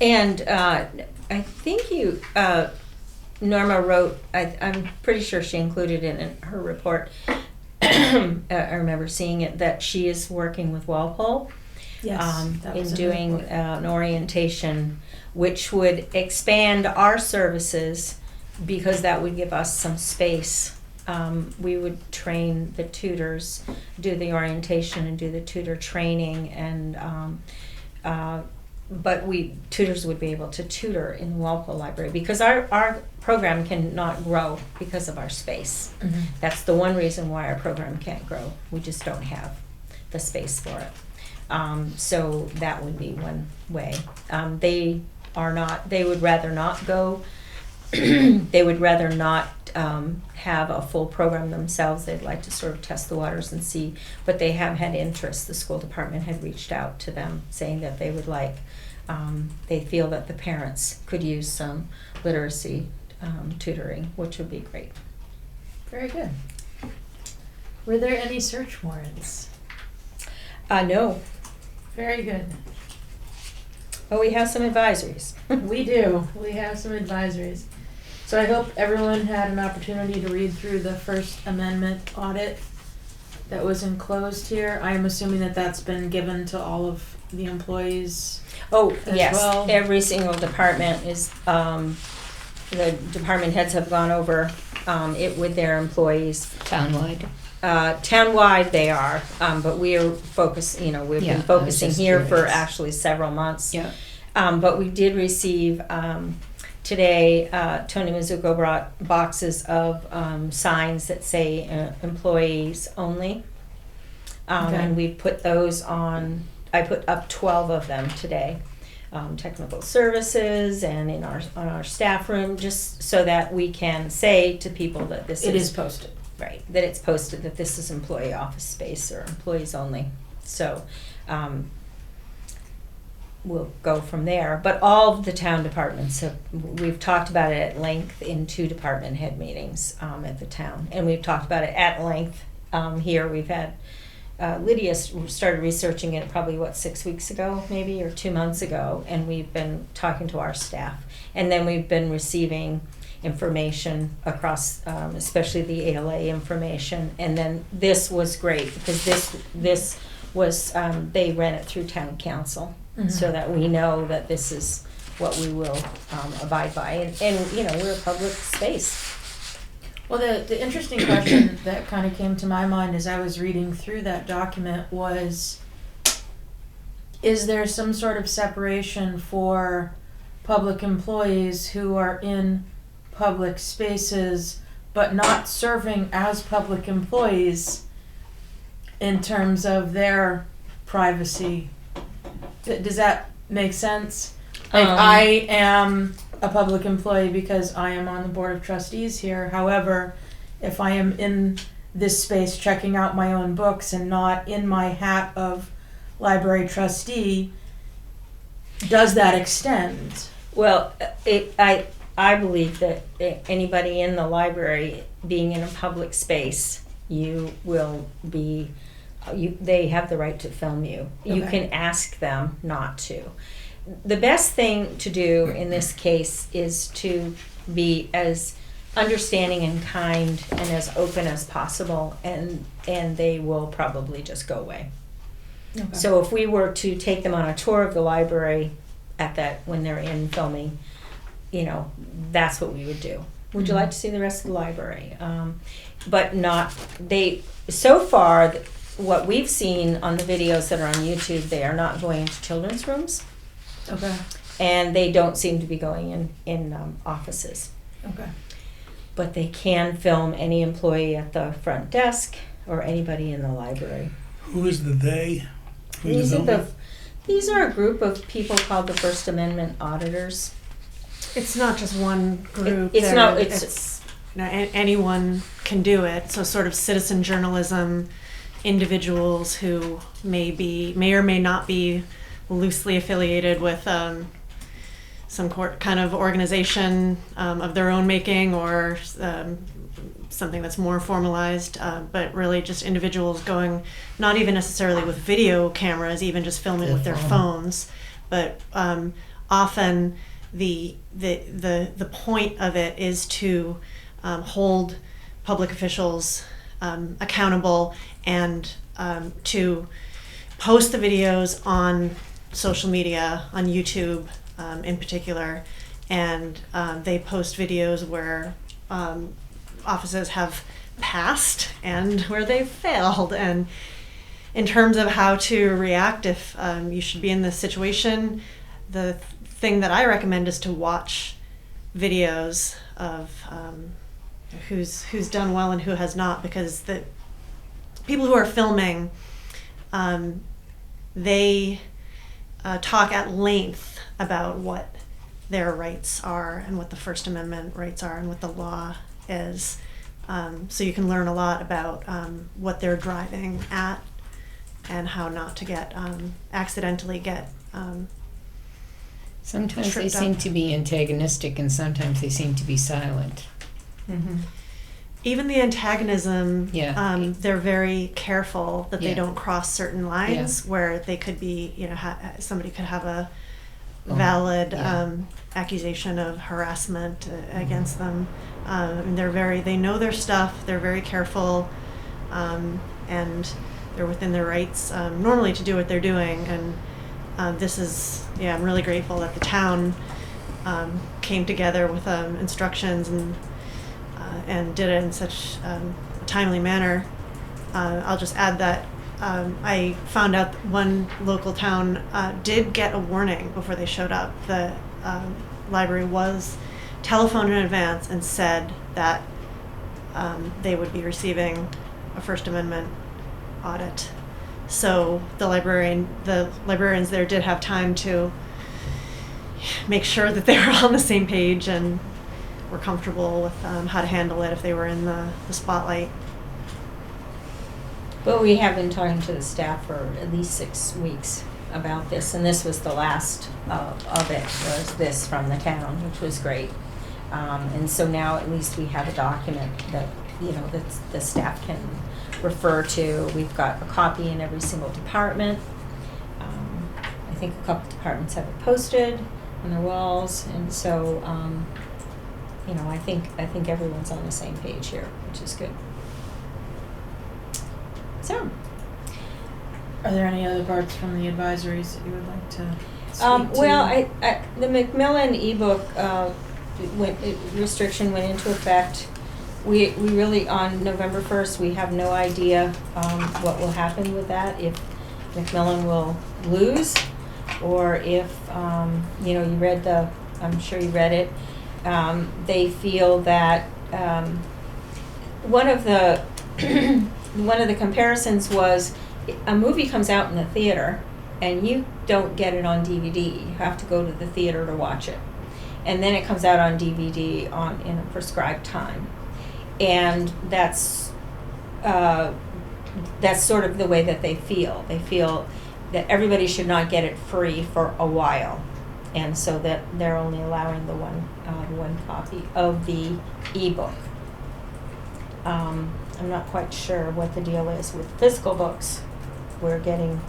Speaker 3: And I think Norma wrote, I'm pretty sure she included it in her report. I remember seeing it, that she is working with Walpole
Speaker 1: That was
Speaker 3: in
Speaker 1: in the
Speaker 3: doing
Speaker 1: report.
Speaker 3: an orientation, which would expand our services because that would give us some space. We would train the tutors, do the orientation and do the tutor training, and but tutors would be able to tutor in the Walpole Library because our program cannot grow because of our space.
Speaker 1: Mhm.
Speaker 3: That's the one reason why our program can't grow. We just don't have the space for it. So that would be one way. They would rather not go, they would rather not have a full program themselves. They'd like to sort of test the waters and see, but they have had interest. The school department had reached out to them saying that they would like, they feel that the parents could use some literacy tutoring, which would be great.
Speaker 1: Very good. Were there any search warrants?
Speaker 3: No,
Speaker 1: Very good.
Speaker 3: but we have some advisories.
Speaker 1: We do. We have some advisories. So I hope everyone had an opportunity to read through the First Amendment audit that was enclosed here. I am assuming that that's been given to all of the employees.
Speaker 3: Oh,
Speaker 1: As
Speaker 3: yes,
Speaker 1: well.
Speaker 3: every single department is, the department heads have gone over it with their employees.
Speaker 6: Townwide.
Speaker 3: Townwide they are, but we are focused, we've
Speaker 6: Yeah, I
Speaker 3: been
Speaker 6: was
Speaker 3: focusing
Speaker 6: just
Speaker 3: here for
Speaker 6: curious.
Speaker 3: actually several months.
Speaker 6: Yeah.
Speaker 3: But we did receive, today, Tony Mizuko brought boxes of signs that say employees only.
Speaker 1: Okay.
Speaker 3: And we put those on, I put up 12 of them today. Technical services and on our staff room, just so that we can say to people that this
Speaker 1: It is posted.
Speaker 3: right, that it's posted that this is employee office space or employees only. So we'll go from there. But all of the town departments we've talked about it at length in 2 department head meetings at the town, and we've talked about it at length here. We've had Lydia started researching it probably 6 weeks ago maybe, or 2 months ago, and we've been talking to our staff, and then we've been receiving information across, especially the ALA information, and then this was great because this was they ran it through town council, so that we know that this is what we will abide by, and we're a public space.
Speaker 1: Well, the interesting question that kind of came to my mind as I was reading through that document was, is there some sort of separation for public employees who are in public spaces but not serving as public employees in terms of their privacy? Does that make sense? Like, I am a public employee because I am on the board of trustees here. However, if I am in this space checking out my own books and not in my hat of library trustee, does that extend?
Speaker 3: Well, I believe that anybody in the library being in a public space, you will be, they have the right to film you. You
Speaker 1: Okay.
Speaker 3: can ask them not to. The best thing to do in this case is to be as understanding and kind and as open as possible, and they will probably just go away.
Speaker 1: Okay.
Speaker 3: So if we were to take them on a tour of the library when they're in filming, that's what we would do. Would you like to see the rest of the library? But so far, what we've seen on the videos that are on YouTube, they are not going into children's rooms,
Speaker 1: Okay.
Speaker 3: and they don't seem to be going in offices.
Speaker 1: Okay.
Speaker 3: But they can film any employee at the front desk or anybody in the library.
Speaker 2: Who is the they? Who's
Speaker 3: These are a group of people called the First Amendment auditors.
Speaker 5: It's not just one group.
Speaker 3: It's
Speaker 5: there.
Speaker 3: not-
Speaker 5: Anyone can do it. So sort of citizen journalism, individuals who may or may not be loosely affiliated with some kind of organization of their own making, or something that's more formalized, but really just individuals going, not even necessarily with video cameras, even just filming with their phones, but often the point of it is to hold public officials accountable and to post the videos on social media, on YouTube in particular, and they post videos where offices have passed and where they've failed, and in terms of how to react if you should be in this situation, the thing that I recommend is to watch videos of who's done well and who has not, because the people who are filming, they talk at length about what their rights are and what the First Amendment rights are and what the law is. So you can learn a lot about what they're driving at and how not to get accidentally get
Speaker 6: Sometimes they
Speaker 5: tripped
Speaker 6: seem
Speaker 5: up.
Speaker 6: to be antagonistic, and sometimes they seem to be silent.
Speaker 5: Even the antagonism,
Speaker 6: Yeah.
Speaker 5: they're very careful that they
Speaker 6: Yeah.
Speaker 5: don't cross certain lines where they could be, somebody could have a valid
Speaker 6: yeah.
Speaker 5: accusation of harassment against them. And they know their stuff, they're very careful, and they're within their rights normally to do what they're doing. And this is, I'm really grateful that the town came together with instructions and did it in such a timely manner. I'll just add that I found out that one local town did get a warning before they showed up. The library was telephoned in advance and said that they would be receiving a First Amendment audit. So the librarians there did have time to make sure that they were on the same page and were comfortable with how to handle it if they were in the spotlight.
Speaker 3: But we have been talking to the staff for at least 6 weeks about this, and this was the last of it, was this from the town, which was great. And so now at least we have a document that, that the staff can refer to. We've got a copy in every single department. I think a couple departments have it posted on their walls, and so, I think everyone's on the same page here, which is good. So,
Speaker 1: Are there any other parts from the advisories that you would like to speak to?
Speaker 3: well, the Macmillan ebook restriction went into effect. We really, on November 1st, we have no idea what will happen with that, if Macmillan will lose, or if, you read I'm sure you read it, they feel that one of the comparisons was a movie comes out in the theater and you don't get it on DVD. You have to go to the theater to watch it. And then it comes out on DVD in a prescribed time. And that's sort of the way that they feel. They feel that everybody should not get it free for a while. And so that they're only allowing the one copy of the ebook. I'm not quite sure what the deal is with physical books. We're getting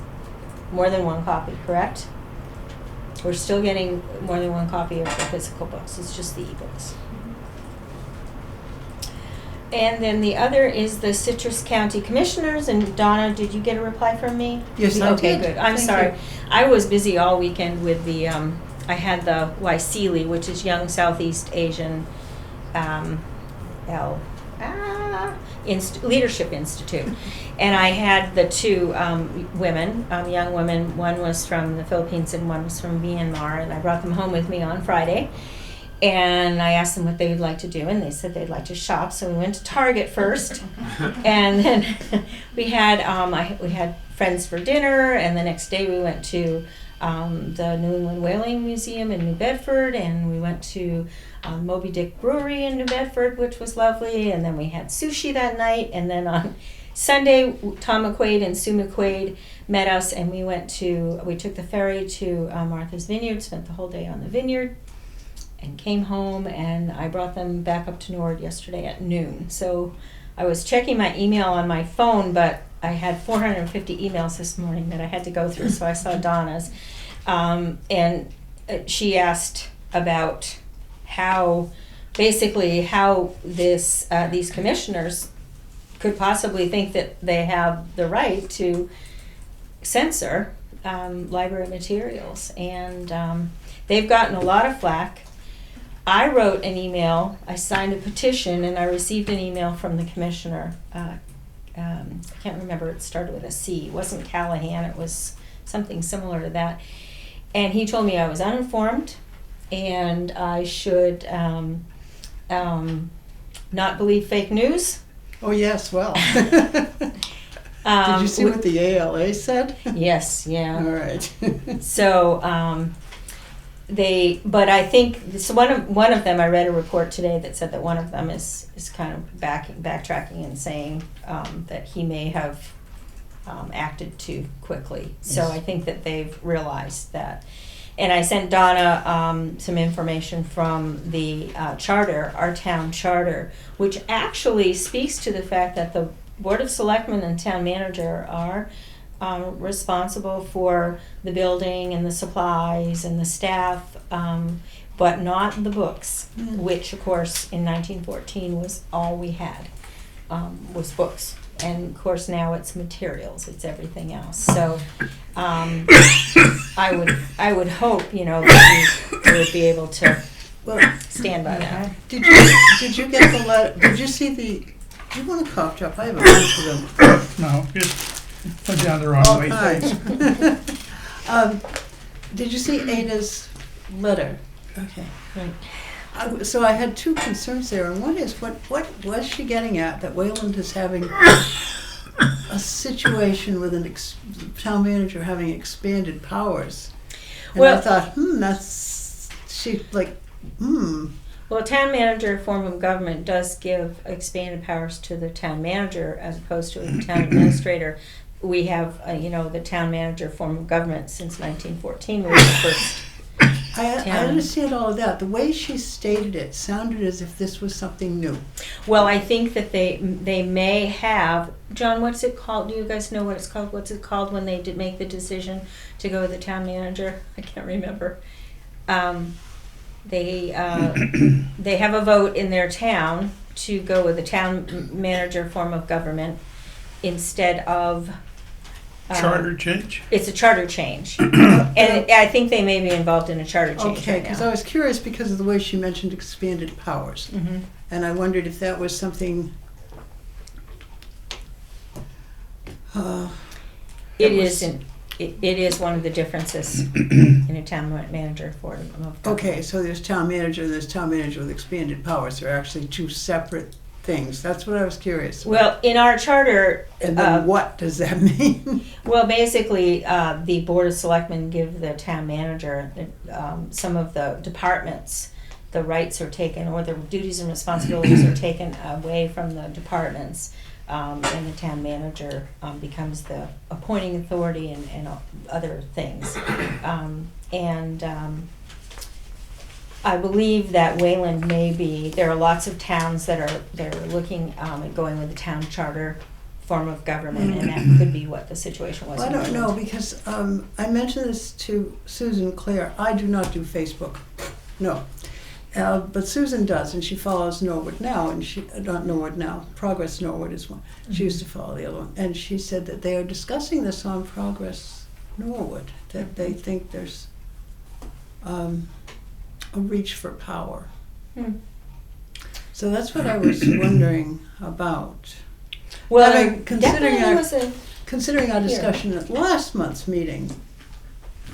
Speaker 3: more than one copy, correct? We're still getting more than one copy of the physical books. It's just the ebooks. And then the other is the Citrus County Commissioners. And Donna, did you get a reply from me?
Speaker 4: Yes, I
Speaker 3: Okay,
Speaker 4: did.
Speaker 3: good. I'm
Speaker 4: Thank
Speaker 3: sorry.
Speaker 4: you.
Speaker 3: I was busy all weekend with the, I had the YSEALI, which is Young Southeast Asian Leadership Institute. And I had the two women, young women. One was from the Philippines and one was from Myanmar. And I brought them home with me on Friday. And I asked them what they would like to do, and they said they'd like to shop. So we went to Target first, and then we had friends for dinner. And the next day we went to the New England Whaling Museum in New Bedford, and we went to Moby Dick Brewery in New Bedford, which was lovely. And then we had sushi that night. And then on Sunday, Tom McQuaid and Sue McQuaid met us, and we took the ferry to Martha's Vineyard, spent the whole day on the vineyard, and came home, and I brought them back up to Nord yesterday at noon. So I was checking my email on my phone, but I had 450 emails this morning that I had to go through, so I saw Donna's. And she asked about how, basically how these commissioners could possibly think that they have the right to censor library materials. And they've gotten a lot of flack. I wrote an email, I signed a petition, and I received an email from the commissioner. I can't remember, it started with a C. It wasn't Callahan, it was something similar to that. And he told me I was uninformed and I should not believe fake news.
Speaker 4: Oh, yes, well.
Speaker 3: Um,
Speaker 4: Did you see what the ALA said?
Speaker 3: Yes, yeah.
Speaker 4: All right.
Speaker 3: So but I think one of them. I read a report today that said that one of them is kind of backtracking and saying that he may have acted too quickly. So
Speaker 4: Yes.
Speaker 3: I think that they've realized that. And I sent Donna some information from the charter, our town charter, which actually speaks to the fact that the Board of Selectmen and town manager are responsible for the building and the supplies and the staff, but not the books, which of course in 1914 was all we had, was books. And of course now it's materials, it's everything else. So I would hope, that we would be able to
Speaker 4: Well,
Speaker 3: stand by that.
Speaker 4: did you get the letter? Did you see the? Do you want a cough drop? I have a bunch of them.
Speaker 2: No, just went down the wrong
Speaker 4: All
Speaker 2: way.
Speaker 4: kinds. Did you see Ada's letter? Okay.
Speaker 3: Right.
Speaker 4: So I had two concerns there, and one is what was she getting at that Wayland is having a situation with town manager having expanded powers? And I
Speaker 3: Well-
Speaker 4: thought, that's she like,
Speaker 3: Well, a town manager form of government does give expanded powers to the town manager as opposed to a town administrator. We have, the town manager form of government since 1914. We were the first.
Speaker 4: I
Speaker 3: Town.
Speaker 4: understand all of that. The way she stated it sounded as if this was something new.
Speaker 3: Well, I think that they may have. John, what's it called? Do you guys know what it's called? What's it called when they did make the decision to go with the town manager? I can't remember. They have a vote in their town to go with the town manager form of government instead of
Speaker 2: Charter change?
Speaker 3: It's a charter change, and I think they may be involved in a charter change
Speaker 4: Okay,
Speaker 3: right
Speaker 4: because
Speaker 3: now.
Speaker 4: I was curious because of the way she mentioned expanded powers.
Speaker 3: Mhm.
Speaker 4: And I wondered if that was something.
Speaker 3: It
Speaker 4: was-
Speaker 3: is it is one of the differences in a town manager form of government.
Speaker 4: Okay, so there's town manager with expanded powers. They're actually two separate things. That's what I was curious about.
Speaker 3: Well, in our charter,
Speaker 4: And then what does that mean?
Speaker 3: well, basically, the Board of Selectmen give the town manager some of the departments. The rights are taken, or the duties and responsibilities are taken away from the departments, and the town manager becomes the appointing authority and other things. I believe that Wayland may be. There are lots of towns that are looking at going with the town charter form of government, and that could be what the situation was.
Speaker 4: I
Speaker 3: in
Speaker 4: don't know,
Speaker 3: Wayland.
Speaker 4: because I mentioned this to Susan Clare. I do not do Facebook. No. But Susan does, and she follows Norwood Now, and not Norwood Now, Progress Norwood is one. She used to follow the other one. And she said that they are discussing this on Progress Norwood, that they think there's a reach for power.
Speaker 3: Hmm.
Speaker 4: So that's what I was wondering about.
Speaker 3: Well,
Speaker 4: I mean,
Speaker 3: there
Speaker 4: considering
Speaker 3: definitely
Speaker 4: our-
Speaker 3: was a.
Speaker 4: Considering our
Speaker 3: Here.
Speaker 4: discussion at last month's meeting,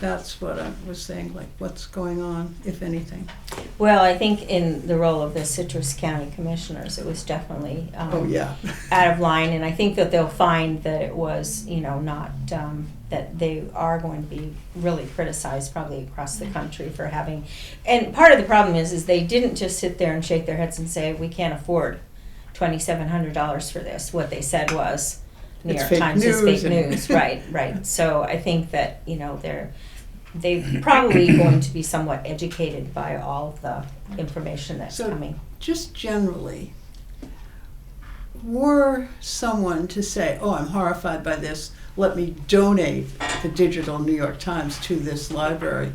Speaker 4: that's what I was saying, like what's going on, if anything.
Speaker 3: Well, I think in the role of the Citrus County Commissioners, it was definitely
Speaker 4: Oh, yeah.
Speaker 3: out of line, and I think that they'll find that it was, not, that they are going to be really criticized probably across the country for having, and part of the problem is they didn't just sit there and shake their heads and say, we can't afford $2,700 for this. What they said was, New
Speaker 4: It's
Speaker 3: York
Speaker 4: fake
Speaker 3: Times is
Speaker 4: news
Speaker 3: fake
Speaker 4: and-
Speaker 3: news, right. So I think that, they're probably going to be somewhat educated by all of the information that's
Speaker 4: So-
Speaker 3: coming.
Speaker 4: Just generally, were someone to say, oh, I'm horrified by this, let me donate the digital New York Times to this library,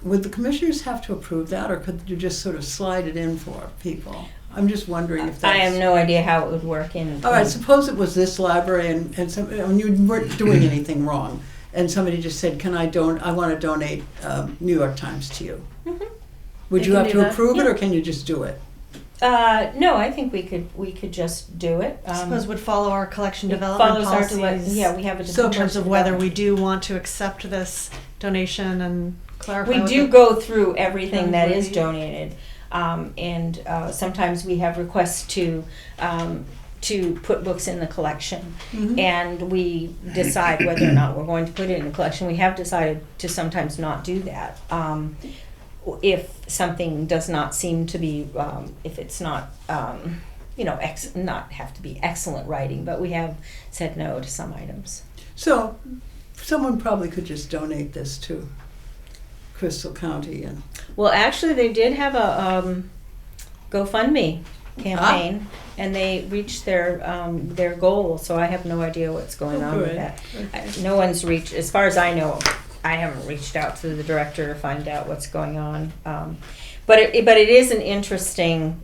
Speaker 4: would the commissioners have to approve that, or could you just sort of slide it in for people? I'm just wondering if that's...
Speaker 3: I have no idea how it would work in.
Speaker 4: All right, suppose it was this library and you weren't doing anything wrong, and somebody just said, I want to donate New York Times to you.
Speaker 3: Mhm.
Speaker 4: Would
Speaker 1: They
Speaker 4: you
Speaker 1: can
Speaker 4: have
Speaker 1: do
Speaker 4: to
Speaker 1: that.
Speaker 4: approve it,
Speaker 3: Yeah.
Speaker 4: or can you just do it?
Speaker 3: No, I think we could just do it.
Speaker 5: I suppose would follow our collection
Speaker 3: It
Speaker 5: development
Speaker 3: follows our
Speaker 5: policies.
Speaker 3: yeah, we have a
Speaker 4: So
Speaker 5: In terms of whether we do want to accept this donation and clarify.
Speaker 3: We
Speaker 5: what
Speaker 3: do
Speaker 5: the-
Speaker 3: go through everything
Speaker 5: terms
Speaker 3: that
Speaker 5: would
Speaker 3: is
Speaker 5: be.
Speaker 3: donated, and sometimes we have requests to put books in the collection,
Speaker 4: Mhm.
Speaker 3: and we decide whether or not we're going to put it in the collection. We have decided to sometimes not do that. If something does not seem to be, if it's not, not have to be excellent writing, but we have said no to some items.
Speaker 4: So, someone probably could just donate this to Crystal County, and
Speaker 3: Well, actually, they did have a GoFundMe campaign, and they reached their goal. So I have no idea what's going
Speaker 4: Oh,
Speaker 3: on with
Speaker 4: good.
Speaker 3: that. No one's reached, as far as I know. I haven't reached out to the director to find out what's going on. But it is an interesting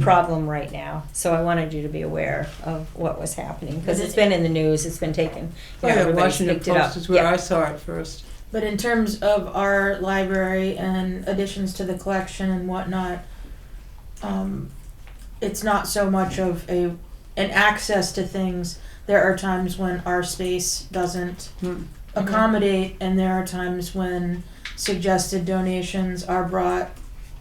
Speaker 3: problem right now. So I wanted you to be aware of what was happening, because it's been in the news. It's been taken.
Speaker 4: oh yeah,
Speaker 3: everybody's
Speaker 4: Washington
Speaker 3: picked it up.
Speaker 4: Post is where
Speaker 3: Yeah.
Speaker 4: I saw it first.
Speaker 1: But in terms of our library and additions to the collection and whatnot, it's not so much of an access to things. There are times when our space doesn't accommodate, and there are times when suggested donations are brought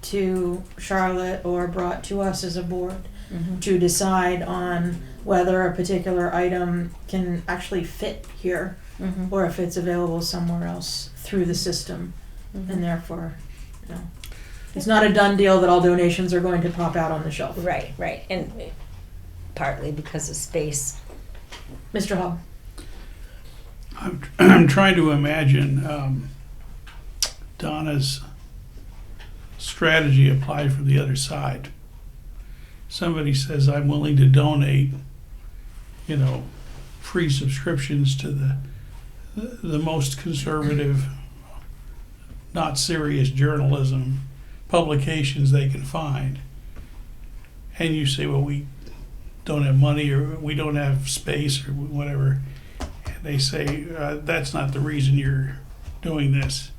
Speaker 1: to Charlotte or brought to us as a board
Speaker 3: Mhm.
Speaker 1: to decide on whether a particular item can actually fit here
Speaker 3: Mhm.
Speaker 1: or if it's available somewhere else through the system,
Speaker 3: Mhm.
Speaker 1: and therefore, it's not a done deal that all donations are going to pop out on the shelf.
Speaker 3: Right, and partly because of space.
Speaker 1: Mr. Hall.
Speaker 2: I'm trying to imagine Donna's strategy applied from the other side. Somebody says, I'm willing to donate, free subscriptions to the most conservative, not serious journalism publications they can find. And you say, well, we don't have money, or we don't have space, or whatever. And they say, that's not the reason you're doing this.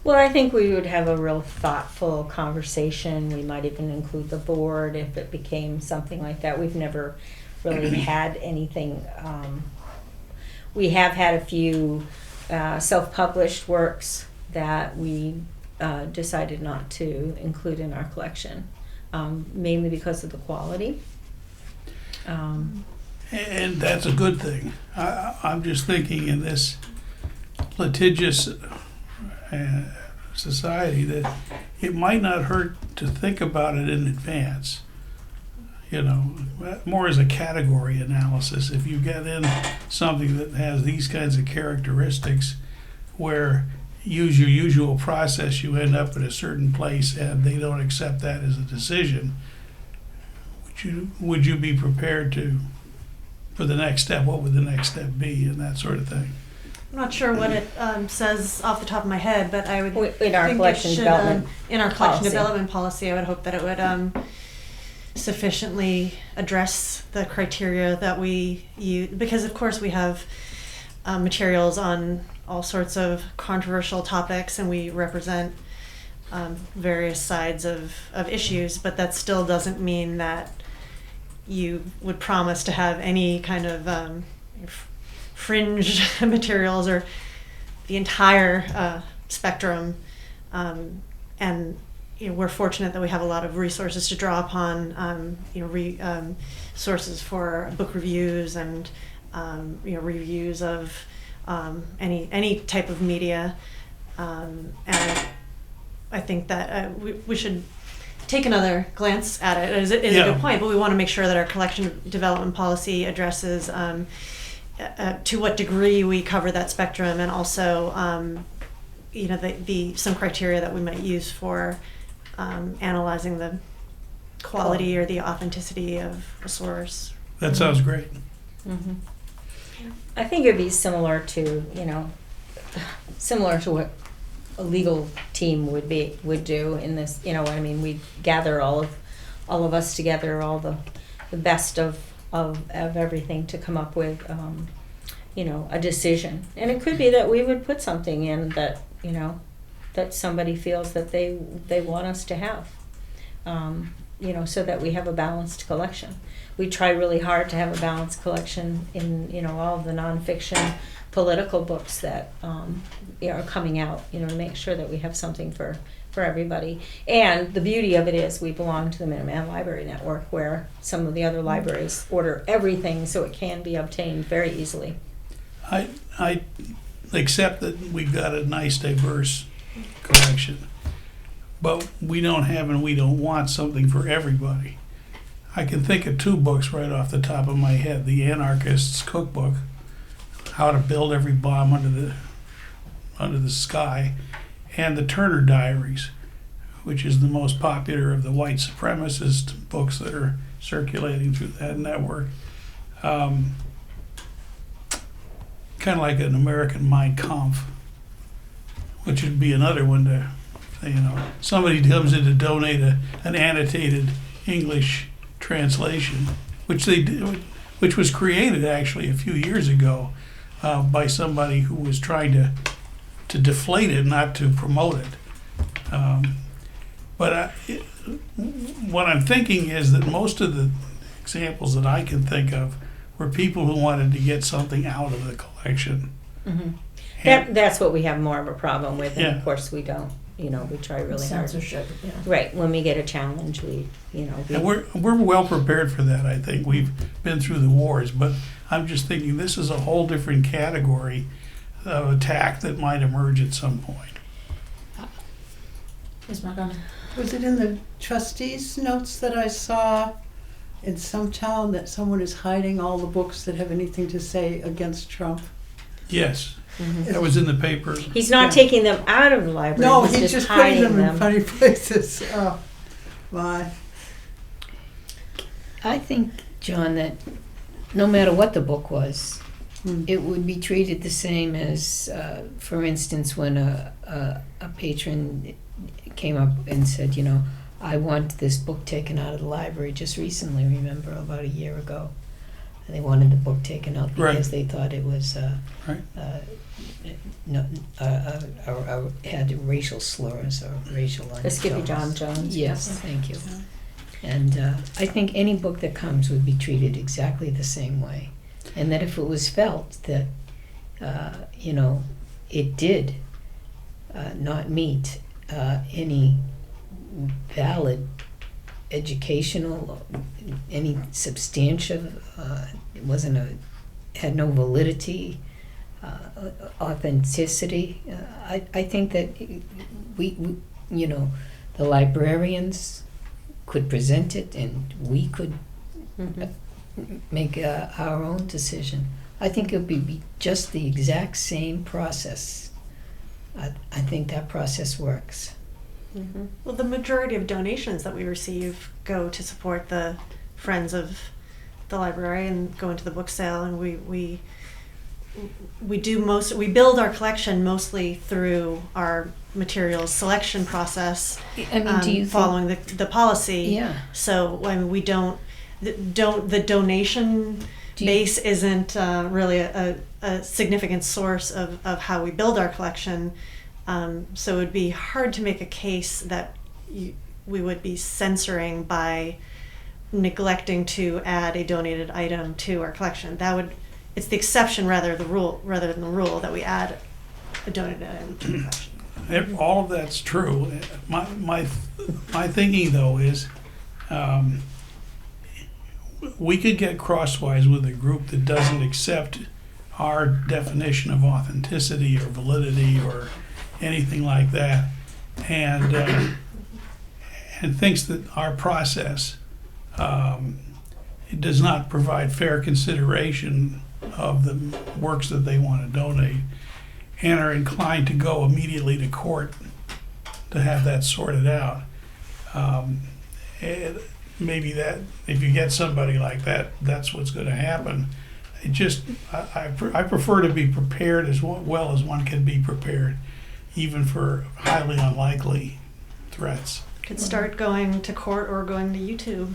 Speaker 3: Well, I think we would have a real thoughtful conversation. We might even include the board if it became something like that. We've never really had anything. We have had a few self-published works that we decided not to include in our collection, mainly because of the quality.
Speaker 2: And that's a good thing. I'm just thinking in this litigious society that it might not hurt to think about it in advance. More as a category analysis. If you get in something that has these kinds of characteristics where use your usual process, you end up at a certain place and they don't accept that as a decision, would you be prepared for the next step? What would the next step be, and that sort of thing?
Speaker 5: I'm not sure what it says off the top of my head, but I would
Speaker 3: In our
Speaker 5: think
Speaker 3: collection
Speaker 5: it should,
Speaker 3: development
Speaker 5: in our collection
Speaker 3: policy.
Speaker 5: development policy, I would hope that it would sufficiently address the criteria that we use, because of course we have materials on all sorts of controversial topics, and we represent various sides of issues, but that still doesn't mean that you would promise to have any kind of fringe materials or the entire spectrum, and we're fortunate that we have a lot of resources to draw upon, sources for book reviews and reviews of any type of media, and I think that we should take another glance at it. It is a good point, but we want to make sure that our collection development policy addresses to what degree we cover that spectrum, and also some criteria that we might use for analyzing the quality or the authenticity of a source.
Speaker 2: That sounds great.
Speaker 3: Mm-hmm. I think it'd be similar to, similar to what a legal team would do in this, what I mean, we gather all of us together, all the best of everything to come up with, a decision. And it could be that we would put something in that, that somebody feels that they want us to have, so that we have a balanced collection. We try really hard to have a balanced collection in, all of the nonfiction political books that are coming out, to make sure that we have something for everybody. And the beauty of it is we belong to the Minuteman Library Network, where some of the other libraries order everything so it can be obtained very easily.
Speaker 2: I accept that we've got a nice, diverse collection, but we don't have and we don't want something for everybody. I can think of 2 books right off the top of my head: The Anarchist's Cookbook, How to Build Every Bomb Under the Sky, and the Turner Diaries, which is the most popular of the white supremacist books that are circulating through that network. Kind of like an American Mein Kampf, which would be another one to, somebody comes in to donate an annotated English translation, which they did, which was created actually a few years ago by somebody who was trying to deflate it, not to promote it. What I'm thinking is that most of the examples that I can think of were people who wanted to get something out of the collection.
Speaker 3: Mm-hmm.
Speaker 2: And-
Speaker 3: That's what we have more of a problem with, and
Speaker 2: Yeah.
Speaker 3: of course we don't. We try really hard.
Speaker 1: Censorship, yeah.
Speaker 3: Right, when we get a challenge, we.
Speaker 2: And we're well prepared for that, I think. We've been through the wars, but I'm just thinking this is a whole different category of attack that might emerge at some point.
Speaker 1: Ms. Montgomery?
Speaker 4: Was it in the trustees' notes that I saw in some town that someone is hiding all the books that have anything to say against Trump?
Speaker 2: Yes,
Speaker 3: Mhm.
Speaker 2: that was in the paper.
Speaker 3: He's not
Speaker 4: Yeah.
Speaker 3: taking them out of the library.
Speaker 4: No,
Speaker 3: he's
Speaker 4: he's just putting
Speaker 3: hiding
Speaker 4: them in funny places. Oh, my.
Speaker 6: I think, John, that no matter what the book was, it would be treated the same as, for instance, when a patron came up and said, I want this book taken out of the library just recently, remember, about a year ago. And they wanted the book taken out because
Speaker 2: Right.
Speaker 6: they thought it was
Speaker 2: Right.
Speaker 6: had racial slurs or racial
Speaker 3: The Skippy John
Speaker 6: undertones.
Speaker 3: Jones.
Speaker 6: Yes, thank you. And I think any book that comes would be treated exactly the same way. And that if it was felt that, it did not meet any valid educational, any substantial, it had no validity, authenticity. I think that we, the librarians could present it and we could
Speaker 3: Mhm.
Speaker 6: make our own decision. I think it would be just the exact same process. I think that process works.
Speaker 3: Mhm.
Speaker 5: Well, the majority of donations that we receive go to support the Friends of the Library and go into the book sale, and we build our collection mostly through our materials selection process,
Speaker 6: I mean, do you
Speaker 5: following the policy.
Speaker 6: Yeah.
Speaker 5: So we don't the donation
Speaker 6: Do you-
Speaker 5: base isn't really a significant source of how we build our collection. So it would be hard to make a case that we would be censoring by neglecting to add a donated item to our collection. It's the exception rather than the rule that we add a donated item to the collection.
Speaker 2: All of that's true. My thinking though is, we could get crosswise with a group that doesn't accept our definition of authenticity or validity or anything like that, and thinks that our process it does not provide fair consideration of the works that they want to donate, and are inclined to go immediately to court to have that sorted out. Maybe that if you get somebody like that, that's what's going to happen. it just, I prefer to be prepared as well as one can be prepared, even for highly unlikely threats.
Speaker 5: Could start going to court or going to YouTube.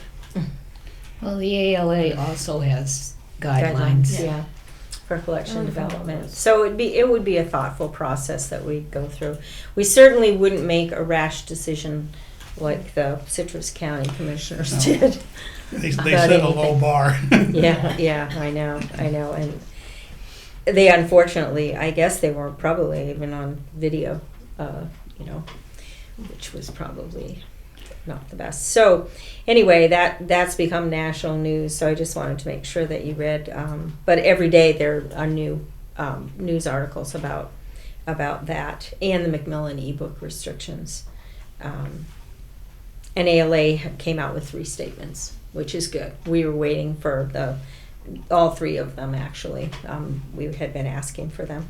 Speaker 6: Well, the ALA also has guidelines.
Speaker 3: Yeah, for collection and
Speaker 1: Wonderful.
Speaker 3: development. So it would be a thoughtful process that we go through. We certainly wouldn't make a rash decision like the Citrus County commissioners
Speaker 2: No.
Speaker 3: did.
Speaker 2: They
Speaker 3: About
Speaker 2: set a low
Speaker 3: anything.
Speaker 2: bar.
Speaker 3: Yeah, I know, and they unfortunately, I guess they were probably even on video, which was probably not the best. So anyway, that's become national news. So I just wanted to make sure that you read. But every day there are new news articles about that and the Macmillan ebook restrictions. And ALA came out with 3 statements, which is good. We were waiting for all 3 of them actually. We had been asking for them.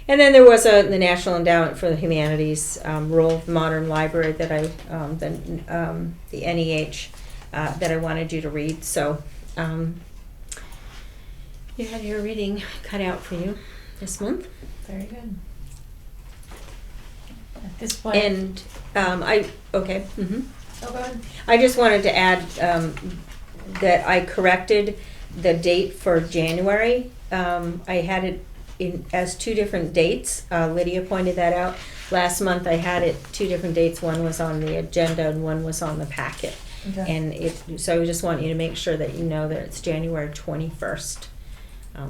Speaker 3: And then there was the National Endowment for the Humanities Rural Modern Library that the NEH that I wanted you to read. So you had your reading cut out for you this month.
Speaker 1: Very good. At this point,
Speaker 3: And okay. Mm-hmm.
Speaker 1: oh, go ahead.
Speaker 3: I just wanted to add that I corrected the date for January. I had it as 2 different dates. Lydia pointed that out. Last month I had it 2 different dates. One was on the agenda and one was on the packet.
Speaker 1: Okay.
Speaker 3: And so I just want you to make sure that you know that it's January 21st.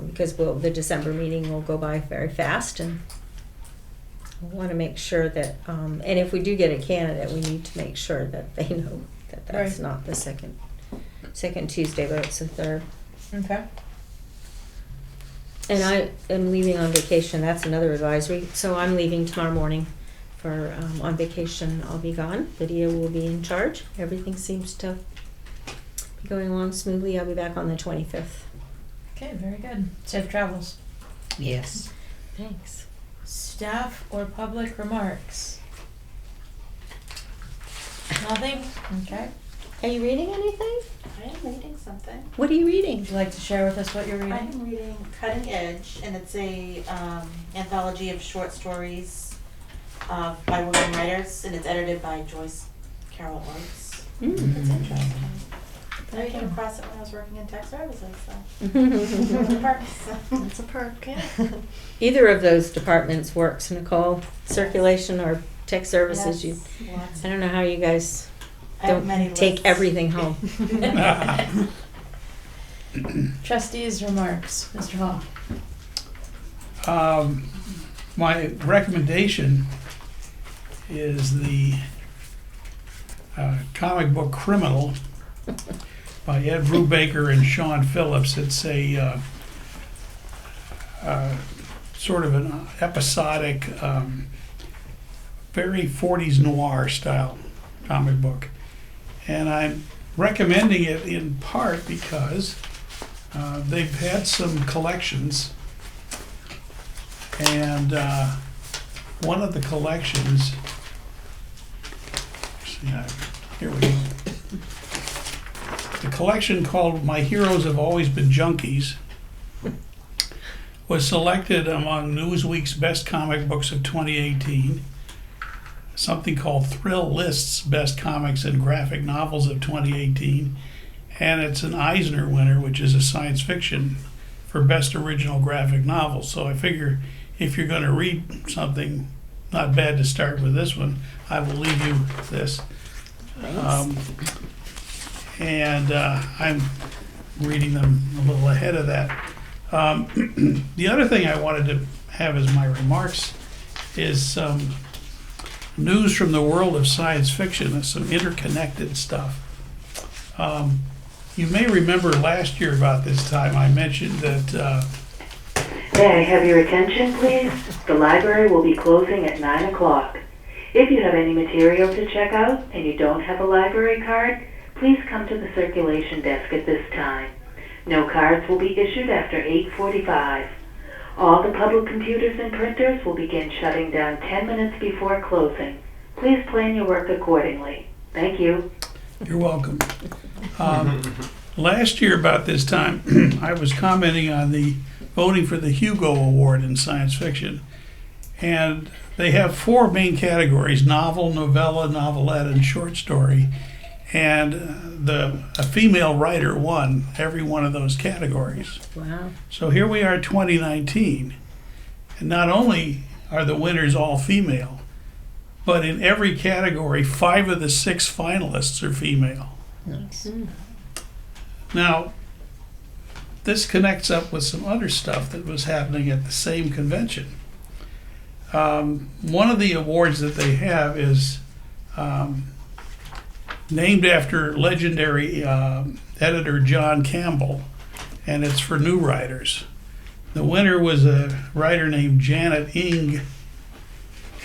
Speaker 3: Because the December meeting will go by very fast, and I want to make sure that, and if we do get a candidate, we need to make sure that they know that that's
Speaker 1: Right.
Speaker 3: not the second Tuesday, but it's the 3rd.
Speaker 1: Okay.
Speaker 3: And I am leaving on vacation. That's another advisory. So I'm leaving tomorrow morning for on vacation. I'll be gone. Lydia will be in charge. Everything seems to be going along smoothly. I'll be back on the 25th.
Speaker 1: Okay, very good. Safe travels.
Speaker 6: Yes.
Speaker 3: Thanks.
Speaker 1: Staff or public remarks? Nothing? Okay.
Speaker 3: Are you reading anything?
Speaker 7: I am reading something.
Speaker 3: What are you reading?
Speaker 1: Would you like to share with us what you're reading?
Speaker 7: I'm reading Cutting Edge, and it's a anthology of short stories by women writers, and it's edited by Joyce Carol Oates. It's interesting. I came across it when I was working in tech services, so
Speaker 5: That's a perk.
Speaker 3: Either of those departments works, Nicole. Circulation or tech services.
Speaker 7: Yes, lots.
Speaker 3: I don't know how you guys
Speaker 7: I have
Speaker 3: don't
Speaker 7: many
Speaker 3: take
Speaker 7: lists.
Speaker 3: everything home.
Speaker 1: Trustees' remarks, Mr. Hall.
Speaker 2: My recommendation is the comic book Criminal by Ed Brubaker and Sean Phillips. It's a sort of an episodic, very 40s noir style comic book. And I'm recommending it in part because they've had some collections, and one of the collections, here we go. The collection called My Heroes Have Always Been Junkies was selected among Newsweek's Best Comic Books of 2018, something called Thrill List's Best Comics and Graphic Novels of 2018, and it's an Eisner winner, which is a science fiction for Best Original Graphic Novel. So I figure if you're going to read something, not bad to start with this one. I will leave you this. And I'm reading them a little ahead of that. The other thing I wanted to have as my remarks is some news from the world of science fiction, some interconnected stuff. You may remember last year about this time I mentioned that
Speaker 8: May I have your attention, please? The library will be closing at 9 o'clock. If you have any material to check out and you don't have a library card, please come to the circulation desk at this time. No cards will be issued after 8:45. All the public computers and printers will begin shutting down 10 minutes before closing. Please plan your work accordingly. Thank you.
Speaker 2: you're welcome. Last year about this time, I was commenting on the voting for the Hugo Award in science fiction. And they have 4 main categories: novel, novella, novelette, and short story. And a female writer won every one of those categories.
Speaker 3: Wow.
Speaker 2: So here we are, 2019, and not only are the winners all female, but in every category, 5 of the 6 finalists are female.
Speaker 6: Nice.
Speaker 2: Now, this connects up with some other stuff that was happening at the same convention. One of the awards that they have is named after legendary editor John Campbell, and it's for new writers. The winner was a writer named Janet Ing,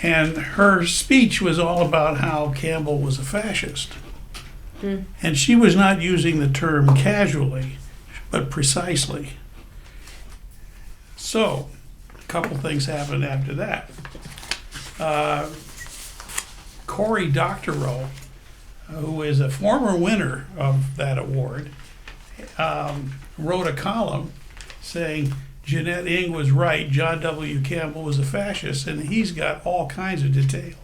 Speaker 2: and her speech was all about how Campbell was a fascist. And she was not using the term casually, but precisely. So, a couple things happened after that. Cory Doctorow, who is a former winner of that award, wrote a column saying Jeanette Ing was right, John W. Campbell was a fascist, and he's got all kinds of detail.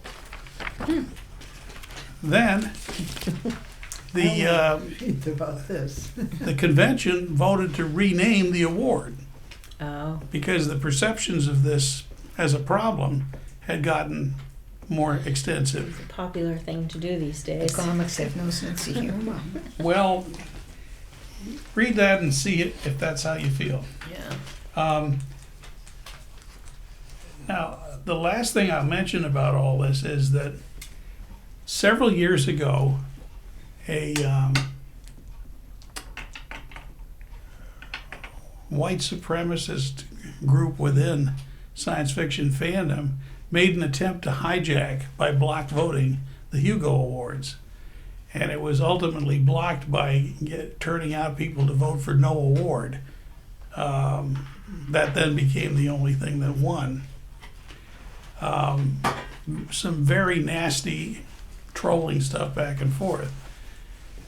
Speaker 2: Then
Speaker 4: Read about this.
Speaker 2: the convention voted to rename the award
Speaker 3: Oh.
Speaker 2: because the perceptions of this as a problem had gotten more extensive.
Speaker 3: Popular thing to do these days.
Speaker 6: Comics have no sense of humor.
Speaker 2: Well, read that and see it if that's how you feel.
Speaker 6: Yeah.
Speaker 2: Now, the last thing I'll mention about all this is that several years ago, a white supremacist group within science fiction fandom made an attempt to hijack, by block voting, the Hugo Awards. And it was ultimately blocked by turning out people to vote for no award. That then became the only thing that won. Some very nasty trolling stuff back and forth.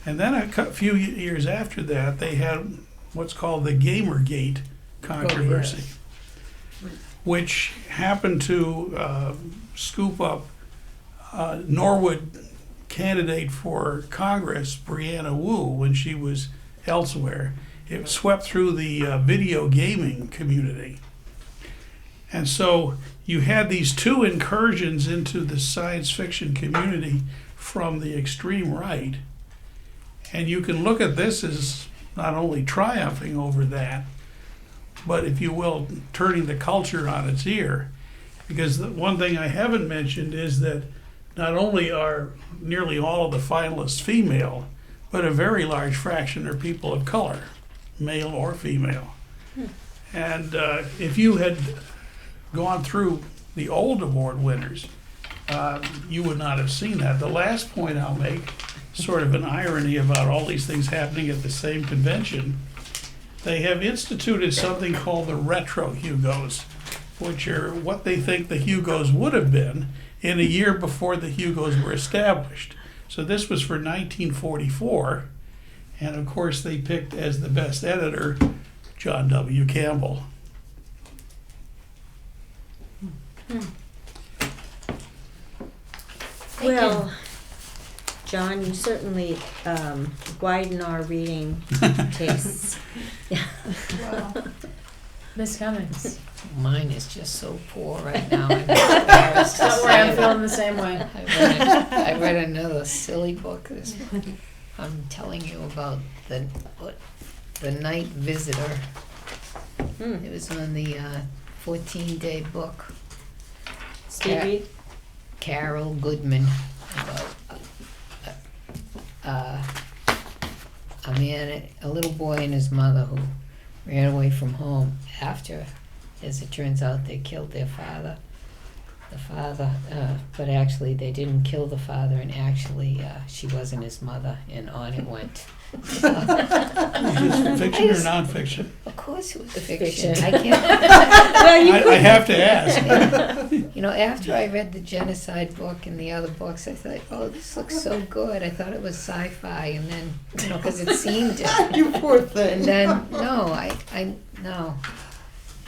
Speaker 2: And then a few years after that, they had what's called the Gamergate controversy, which happened to scoop up Norwood candidate for Congress, Brianna Wu, when she was elsewhere. It swept through the video gaming community. And so you had these 2 incursions into the science fiction community from the extreme right. And you can look at this as not only triumphing over that, but if you will, turning the culture on its ear. Because the one thing I haven't mentioned is that not only are nearly all of the finalists female, but a very large fraction are people of color, male or female. And if you had gone through the old award winners, you would not have seen that. The last point I'll make, sort of an irony about all these things happening at the same convention, they have instituted something called the Retro Hugos, which are what they think the Hugos would have been in a year before the Hugos were established. So this was for 1944, and of course they picked as the best editor John W. Campbell.
Speaker 3: Well, John, you certainly widen our reading tastes.
Speaker 1: Miss Cummings.
Speaker 6: Mine is just so poor right now. I'm embarrassed to
Speaker 1: Don't worry, I'm
Speaker 6: say
Speaker 1: feeling the same way.
Speaker 6: I read another silly book. I'm telling you about the Night Visitor. It was on the 14-day book.
Speaker 3: Steve Reed?
Speaker 6: Carol Goodman, about a man, a little boy and his mother who ran away from home after, as it turns out, they killed their father. the father, but actually they didn't kill the father, and actually she wasn't his mother, and on it went.
Speaker 2: Is this fiction or nonfiction?
Speaker 6: Of course it was
Speaker 3: Fiction.
Speaker 6: fiction. I can't.
Speaker 3: Well, you
Speaker 2: I have to ask.
Speaker 6: You know, after I read the genocide book and the other books, I thought, oh, this looks so good. I thought it was sci-fi, and then, you know, because it seemed it.
Speaker 4: You poor thing.
Speaker 6: And then, no, no.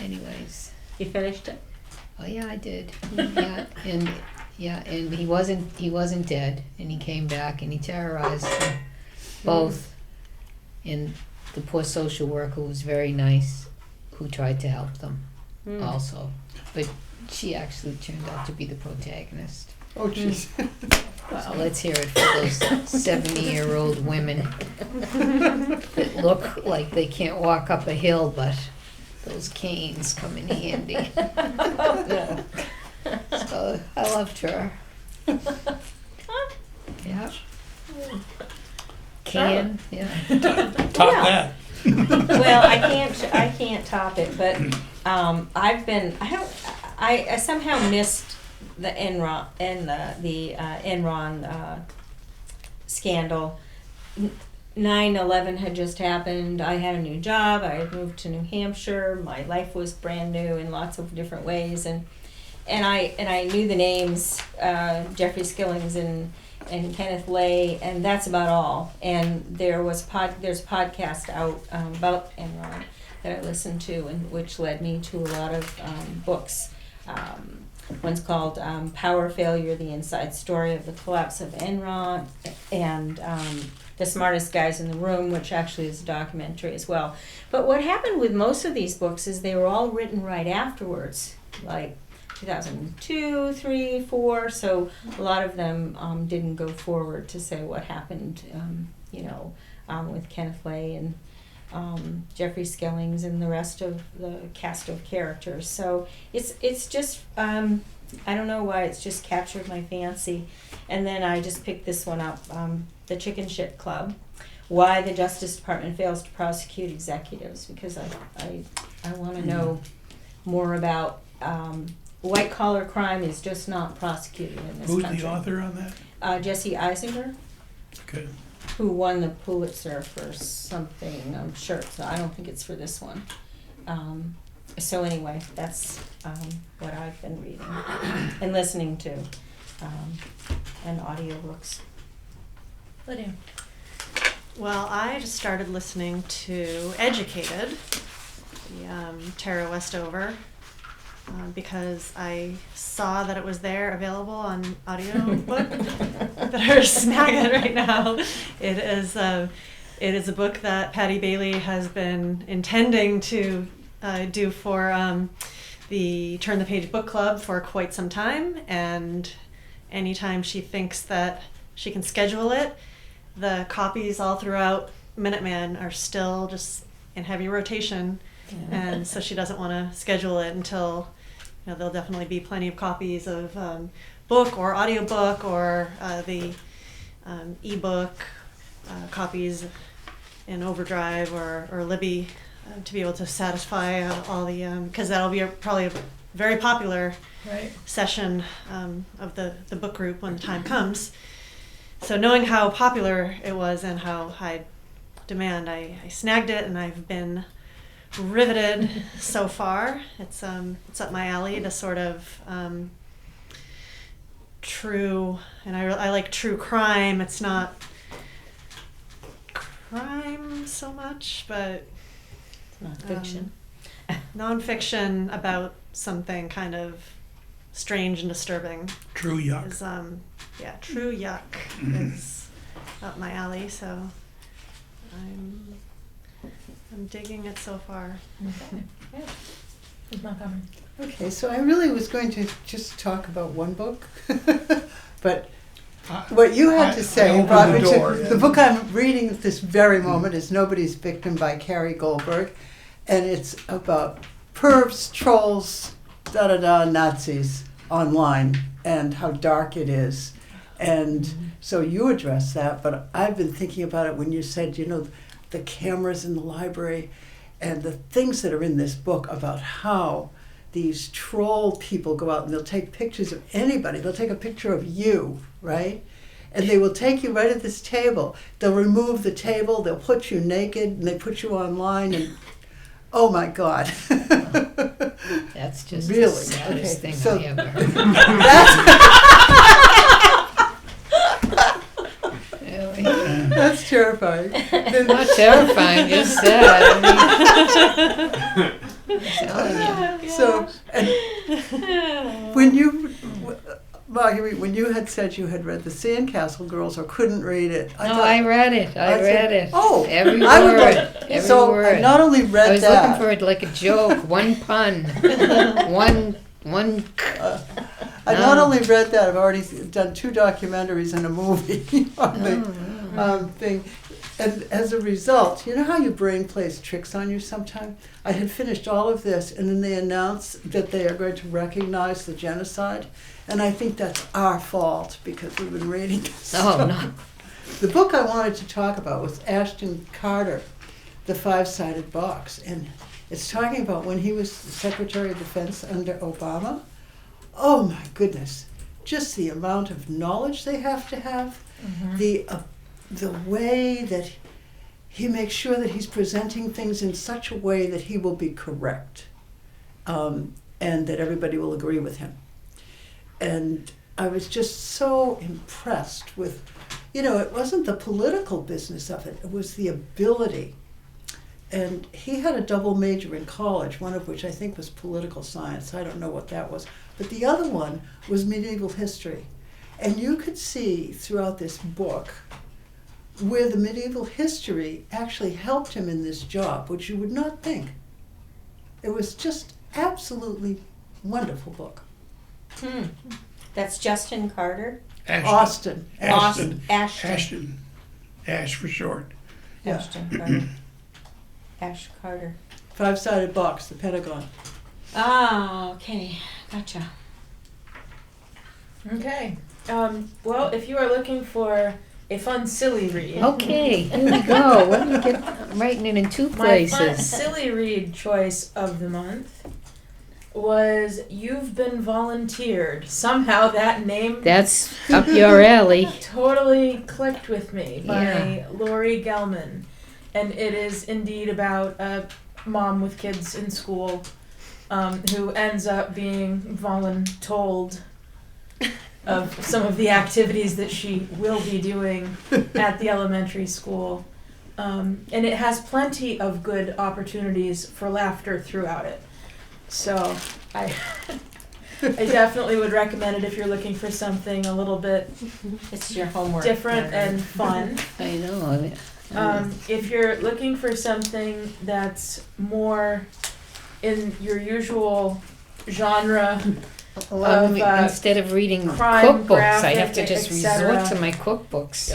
Speaker 6: Anyways,
Speaker 3: You finished it?
Speaker 6: oh yeah, I did. And he wasn't dead, and he came back and he terrorized them both. And the poor social worker was very nice, who tried to help them also. But she actually turned out to be the protagonist.
Speaker 4: Oh, jeez.
Speaker 6: Well, let's hear it for those 70-year-old women that look like they can't walk up a hill, but those canes come in handy. So I loved her. Yeah. Yeah.
Speaker 2: Top that.
Speaker 3: Well, I can't top it, but I somehow missed the Enron scandal. 9/11 had just happened. I had a new job. I had moved to New Hampshire. My life was brand new in lots of different ways, and I knew the names, Jeffrey Skillings and Kenneth Lay, and that's about all. And there's a podcast out about Enron that I listened to, and which led me to a lot of books. One's called Power Failure: The Inside Story of the Collapse of Enron, and The Smartest Guys in the Room, which actually is a documentary as well. But what happened with most of these books is they were all written right afterwards, like 2002, 3, 4. So a lot of them didn't go forward to say what happened, with Kenneth Lay and Jeffrey Skillings and the rest of the cast of characters. So it's just I don't know why, it's just captured my fancy. And then I just picked this one up, The Chicken Shit Club: Why the Justice Department Fails to Prosecute Executives, because I want to know more about white collar crime is just not prosecuted in this
Speaker 2: Who's
Speaker 3: country.
Speaker 2: the author on that?
Speaker 3: Jesse Eisinger,
Speaker 2: Okay.
Speaker 3: who won the Pulitzer for something, I'm sure. So I don't think it's for this one. So anyway, that's what I've been reading and listening to, and audiobooks.
Speaker 1: Lydia.
Speaker 5: Well, I just started listening to Educated, the Tara Westover, because I saw that it was there available on audiobook. Better snag it right now. It is a book that Patty Bailey has been intending to do for the Turn the Page book club for quite some time, and anytime she thinks that she can schedule it, the copies all throughout Minuteman are still just in heavy rotation. And so she doesn't want to schedule it until, there'll definitely be plenty of copies of book or audiobook or the ebook copies in Overdrive or Libby to be able to satisfy all the, because that'll be probably a very popular session of the book group when the time comes. So knowing how popular it was and how high demand, I snagged it, and I've been riveted so far. It's up my alley, the sort of true, and I like true crime. It's not crime so much, but
Speaker 3: Nonfiction.
Speaker 5: Nonfiction about something kind of strange and disturbing.
Speaker 2: True yuck.
Speaker 5: Is true yuck is up my alley. So I'm digging it so far.
Speaker 1: Okay. Good. Who's not coming?
Speaker 4: Okay, so I really was going to just talk about one book, but what you had to say
Speaker 2: opened
Speaker 4: brought
Speaker 2: the
Speaker 4: me
Speaker 2: door,
Speaker 4: to
Speaker 2: yeah.
Speaker 4: the book I'm reading at this very moment is Nobody's Victim by Carrie Goldberg, and it's about pervs, trolls, Nazis online and how dark it is. And so you addressed that, but I've been thinking about it when you said, the cameras in the library and the things that are in this book about how these troll people go out and they'll take pictures of anybody. They'll take a picture of you, right? And they will take you right at this table. They'll remove the table, they'll put you naked, and they put you online, and oh my God.
Speaker 6: That's just
Speaker 4: Really?
Speaker 6: the saddest
Speaker 4: Okay,
Speaker 6: thing
Speaker 4: so-
Speaker 6: I ever heard. Really.
Speaker 4: That's terrifying.
Speaker 6: Not terrifying, just sad. I mean, I'm telling you.
Speaker 4: So, and when you, Marguerite, when you had said you had read The Sandcastle Girls or couldn't read it,
Speaker 6: No, I read it. I
Speaker 4: I'd
Speaker 6: read
Speaker 4: say,
Speaker 6: it.
Speaker 4: oh,
Speaker 6: Every
Speaker 4: I would
Speaker 6: word.
Speaker 4: like-
Speaker 6: Every
Speaker 4: so
Speaker 6: word.
Speaker 4: I not only read
Speaker 6: I was
Speaker 4: that.
Speaker 6: looking for it like a joke, one pun, one.
Speaker 4: I not
Speaker 6: No.
Speaker 4: only read that, I've already done 2 documentaries and a movie on the thing. And as a result, you know how your brain plays tricks on you sometimes? I had finished all of this, and then they announced that they are going to recognize the genocide. And I think that's our fault because we've been reading this.
Speaker 6: Oh no.
Speaker 4: The book I wanted to talk about was Ashton Carter, The Five-Sided Box. And it's talking about when he was Secretary of Defense under Obama. Oh my goodness, just the amount of knowledge they have to have, the way that he makes sure that he's presenting things in such a way that he will be correct, and that everybody will agree with him. And I was just so impressed with, it wasn't the political business of it, it was the ability. And he had a double major in college, one of which I think was political science. I don't know what that was. But the other one was medieval history. And you could see throughout this book where the medieval history actually helped him in this job, which you would not think. It was just absolutely wonderful book.
Speaker 3: That's Justin Carter.
Speaker 4: Austin.
Speaker 2: Ashton.
Speaker 3: Ashton.
Speaker 2: Ash for short.
Speaker 4: Yeah.
Speaker 3: Ashton Carter. Ash Carter.
Speaker 4: Five-sided box, the Pentagon.
Speaker 3: Oh, okay. Gotcha.
Speaker 1: Okay. Well, if you are looking for a fun, silly read,
Speaker 6: Okay, here we go. Let me get. I'm writing it in 2
Speaker 1: my fun,
Speaker 6: places.
Speaker 1: silly read choice of the month was You've Been Volunteered. Somehow that name
Speaker 6: That's up your alley.
Speaker 1: totally clicked with me by
Speaker 6: Yeah.
Speaker 1: Lori Gelman. And it is indeed about a mom with kids in school who ends up being voluntold of some of the activities that she will be doing at the elementary school. And it has plenty of good opportunities for laughter throughout it. So I definitely would recommend it if you're looking for something a little bit
Speaker 3: It's your homework.
Speaker 1: different and fun.
Speaker 6: I know.
Speaker 1: If you're looking for something that's more in your usual genre,
Speaker 6: Well,
Speaker 1: of,
Speaker 6: instead of reading
Speaker 1: crime,
Speaker 6: cookbooks, I have to
Speaker 1: graphic,
Speaker 6: just
Speaker 1: etc.
Speaker 6: resort to my cookbooks.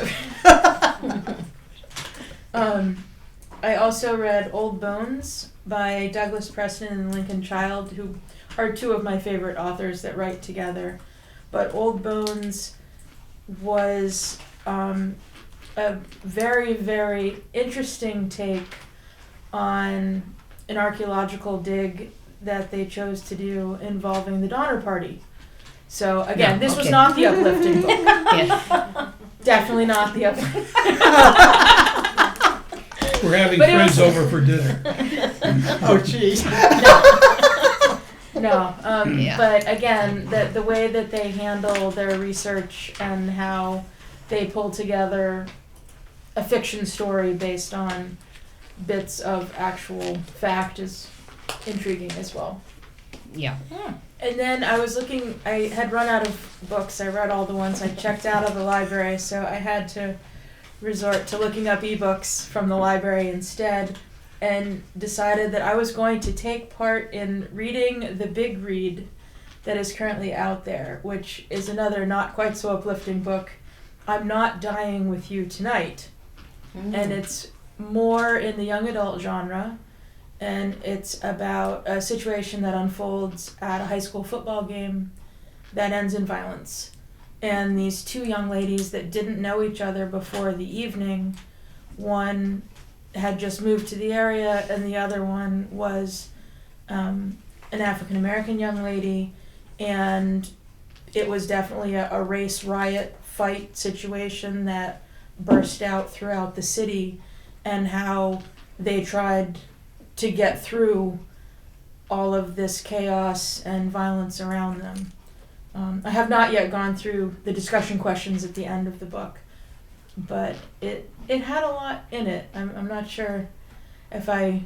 Speaker 1: I also read Old Bones by Douglas Preston and Lincoln Child, who are 2 of my favorite authors that write together. But Old Bones was a very, very interesting take on an archaeological dig that they chose to do involving the Donner Party. So again,
Speaker 6: Yeah,
Speaker 1: this was
Speaker 6: okay.
Speaker 1: not the uplifting book.
Speaker 6: Yeah.
Speaker 1: Definitely not the uplifting.
Speaker 2: We're having
Speaker 1: But it
Speaker 2: friends
Speaker 1: was-
Speaker 2: over for dinner.
Speaker 4: Oh, geez.
Speaker 1: No,
Speaker 6: Yeah.
Speaker 1: but again, the way that they handle their research and how they pull together a fiction story based on bits of actual fact is intriguing as well.
Speaker 6: Yeah.
Speaker 1: And then I was looking, I had run out of books. I read all the ones I checked out of the library, so I had to resort to looking up ebooks from the library instead, and decided that I was going to take part in reading the big read that is currently out there, which is another not quite so uplifting book, I'm Not Dying With You Tonight. And it's more in the young adult genre, and it's about a situation that unfolds at a high school football game that ends in violence. And these 2 young ladies that didn't know each other before the evening, one had just moved to the area and the other one was an African American young lady, and it was definitely a race riot fight situation that burst out throughout the city, and how they tried to get through all of this chaos and violence around them. I have not yet gone through the discussion questions at the end of the book, but it had a lot in it. I'm not sure if I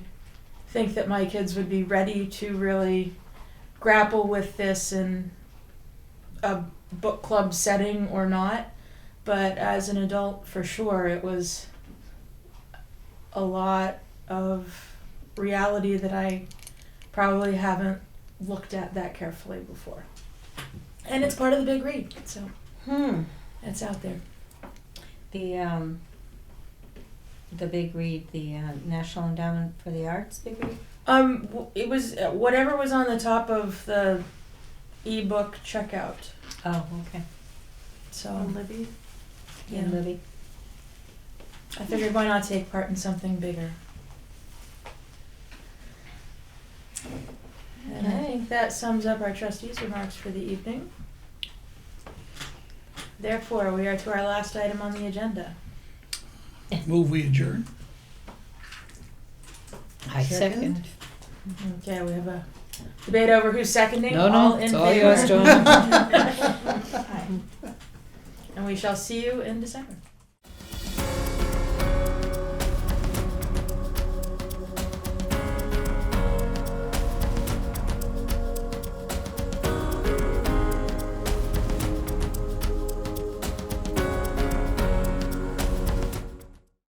Speaker 1: think that my kids would be ready to really grapple with this in a book club setting or not, but as an adult, for sure, it was a lot of reality that I probably haven't looked at that carefully before. And it's part of the big read, so it's out there.
Speaker 3: The big read, the National Endowment for the Arts big read?
Speaker 1: It was whatever was on the top of the ebook checkout.
Speaker 3: Oh, okay.
Speaker 1: So
Speaker 5: Libby.
Speaker 1: yeah,
Speaker 3: And Libby?
Speaker 1: I figured why not take part in something bigger. And I think that sums up our trustees' remarks for the evening. Therefore, we are to our last item on the agenda.
Speaker 2: Move we adjourn.
Speaker 6: I second.
Speaker 1: Okay, we have a debate over who's seconding.
Speaker 6: No,
Speaker 1: All
Speaker 6: no,
Speaker 1: in
Speaker 6: it's all
Speaker 1: favor?
Speaker 6: yours, John.
Speaker 1: Aye. And we shall see you in December.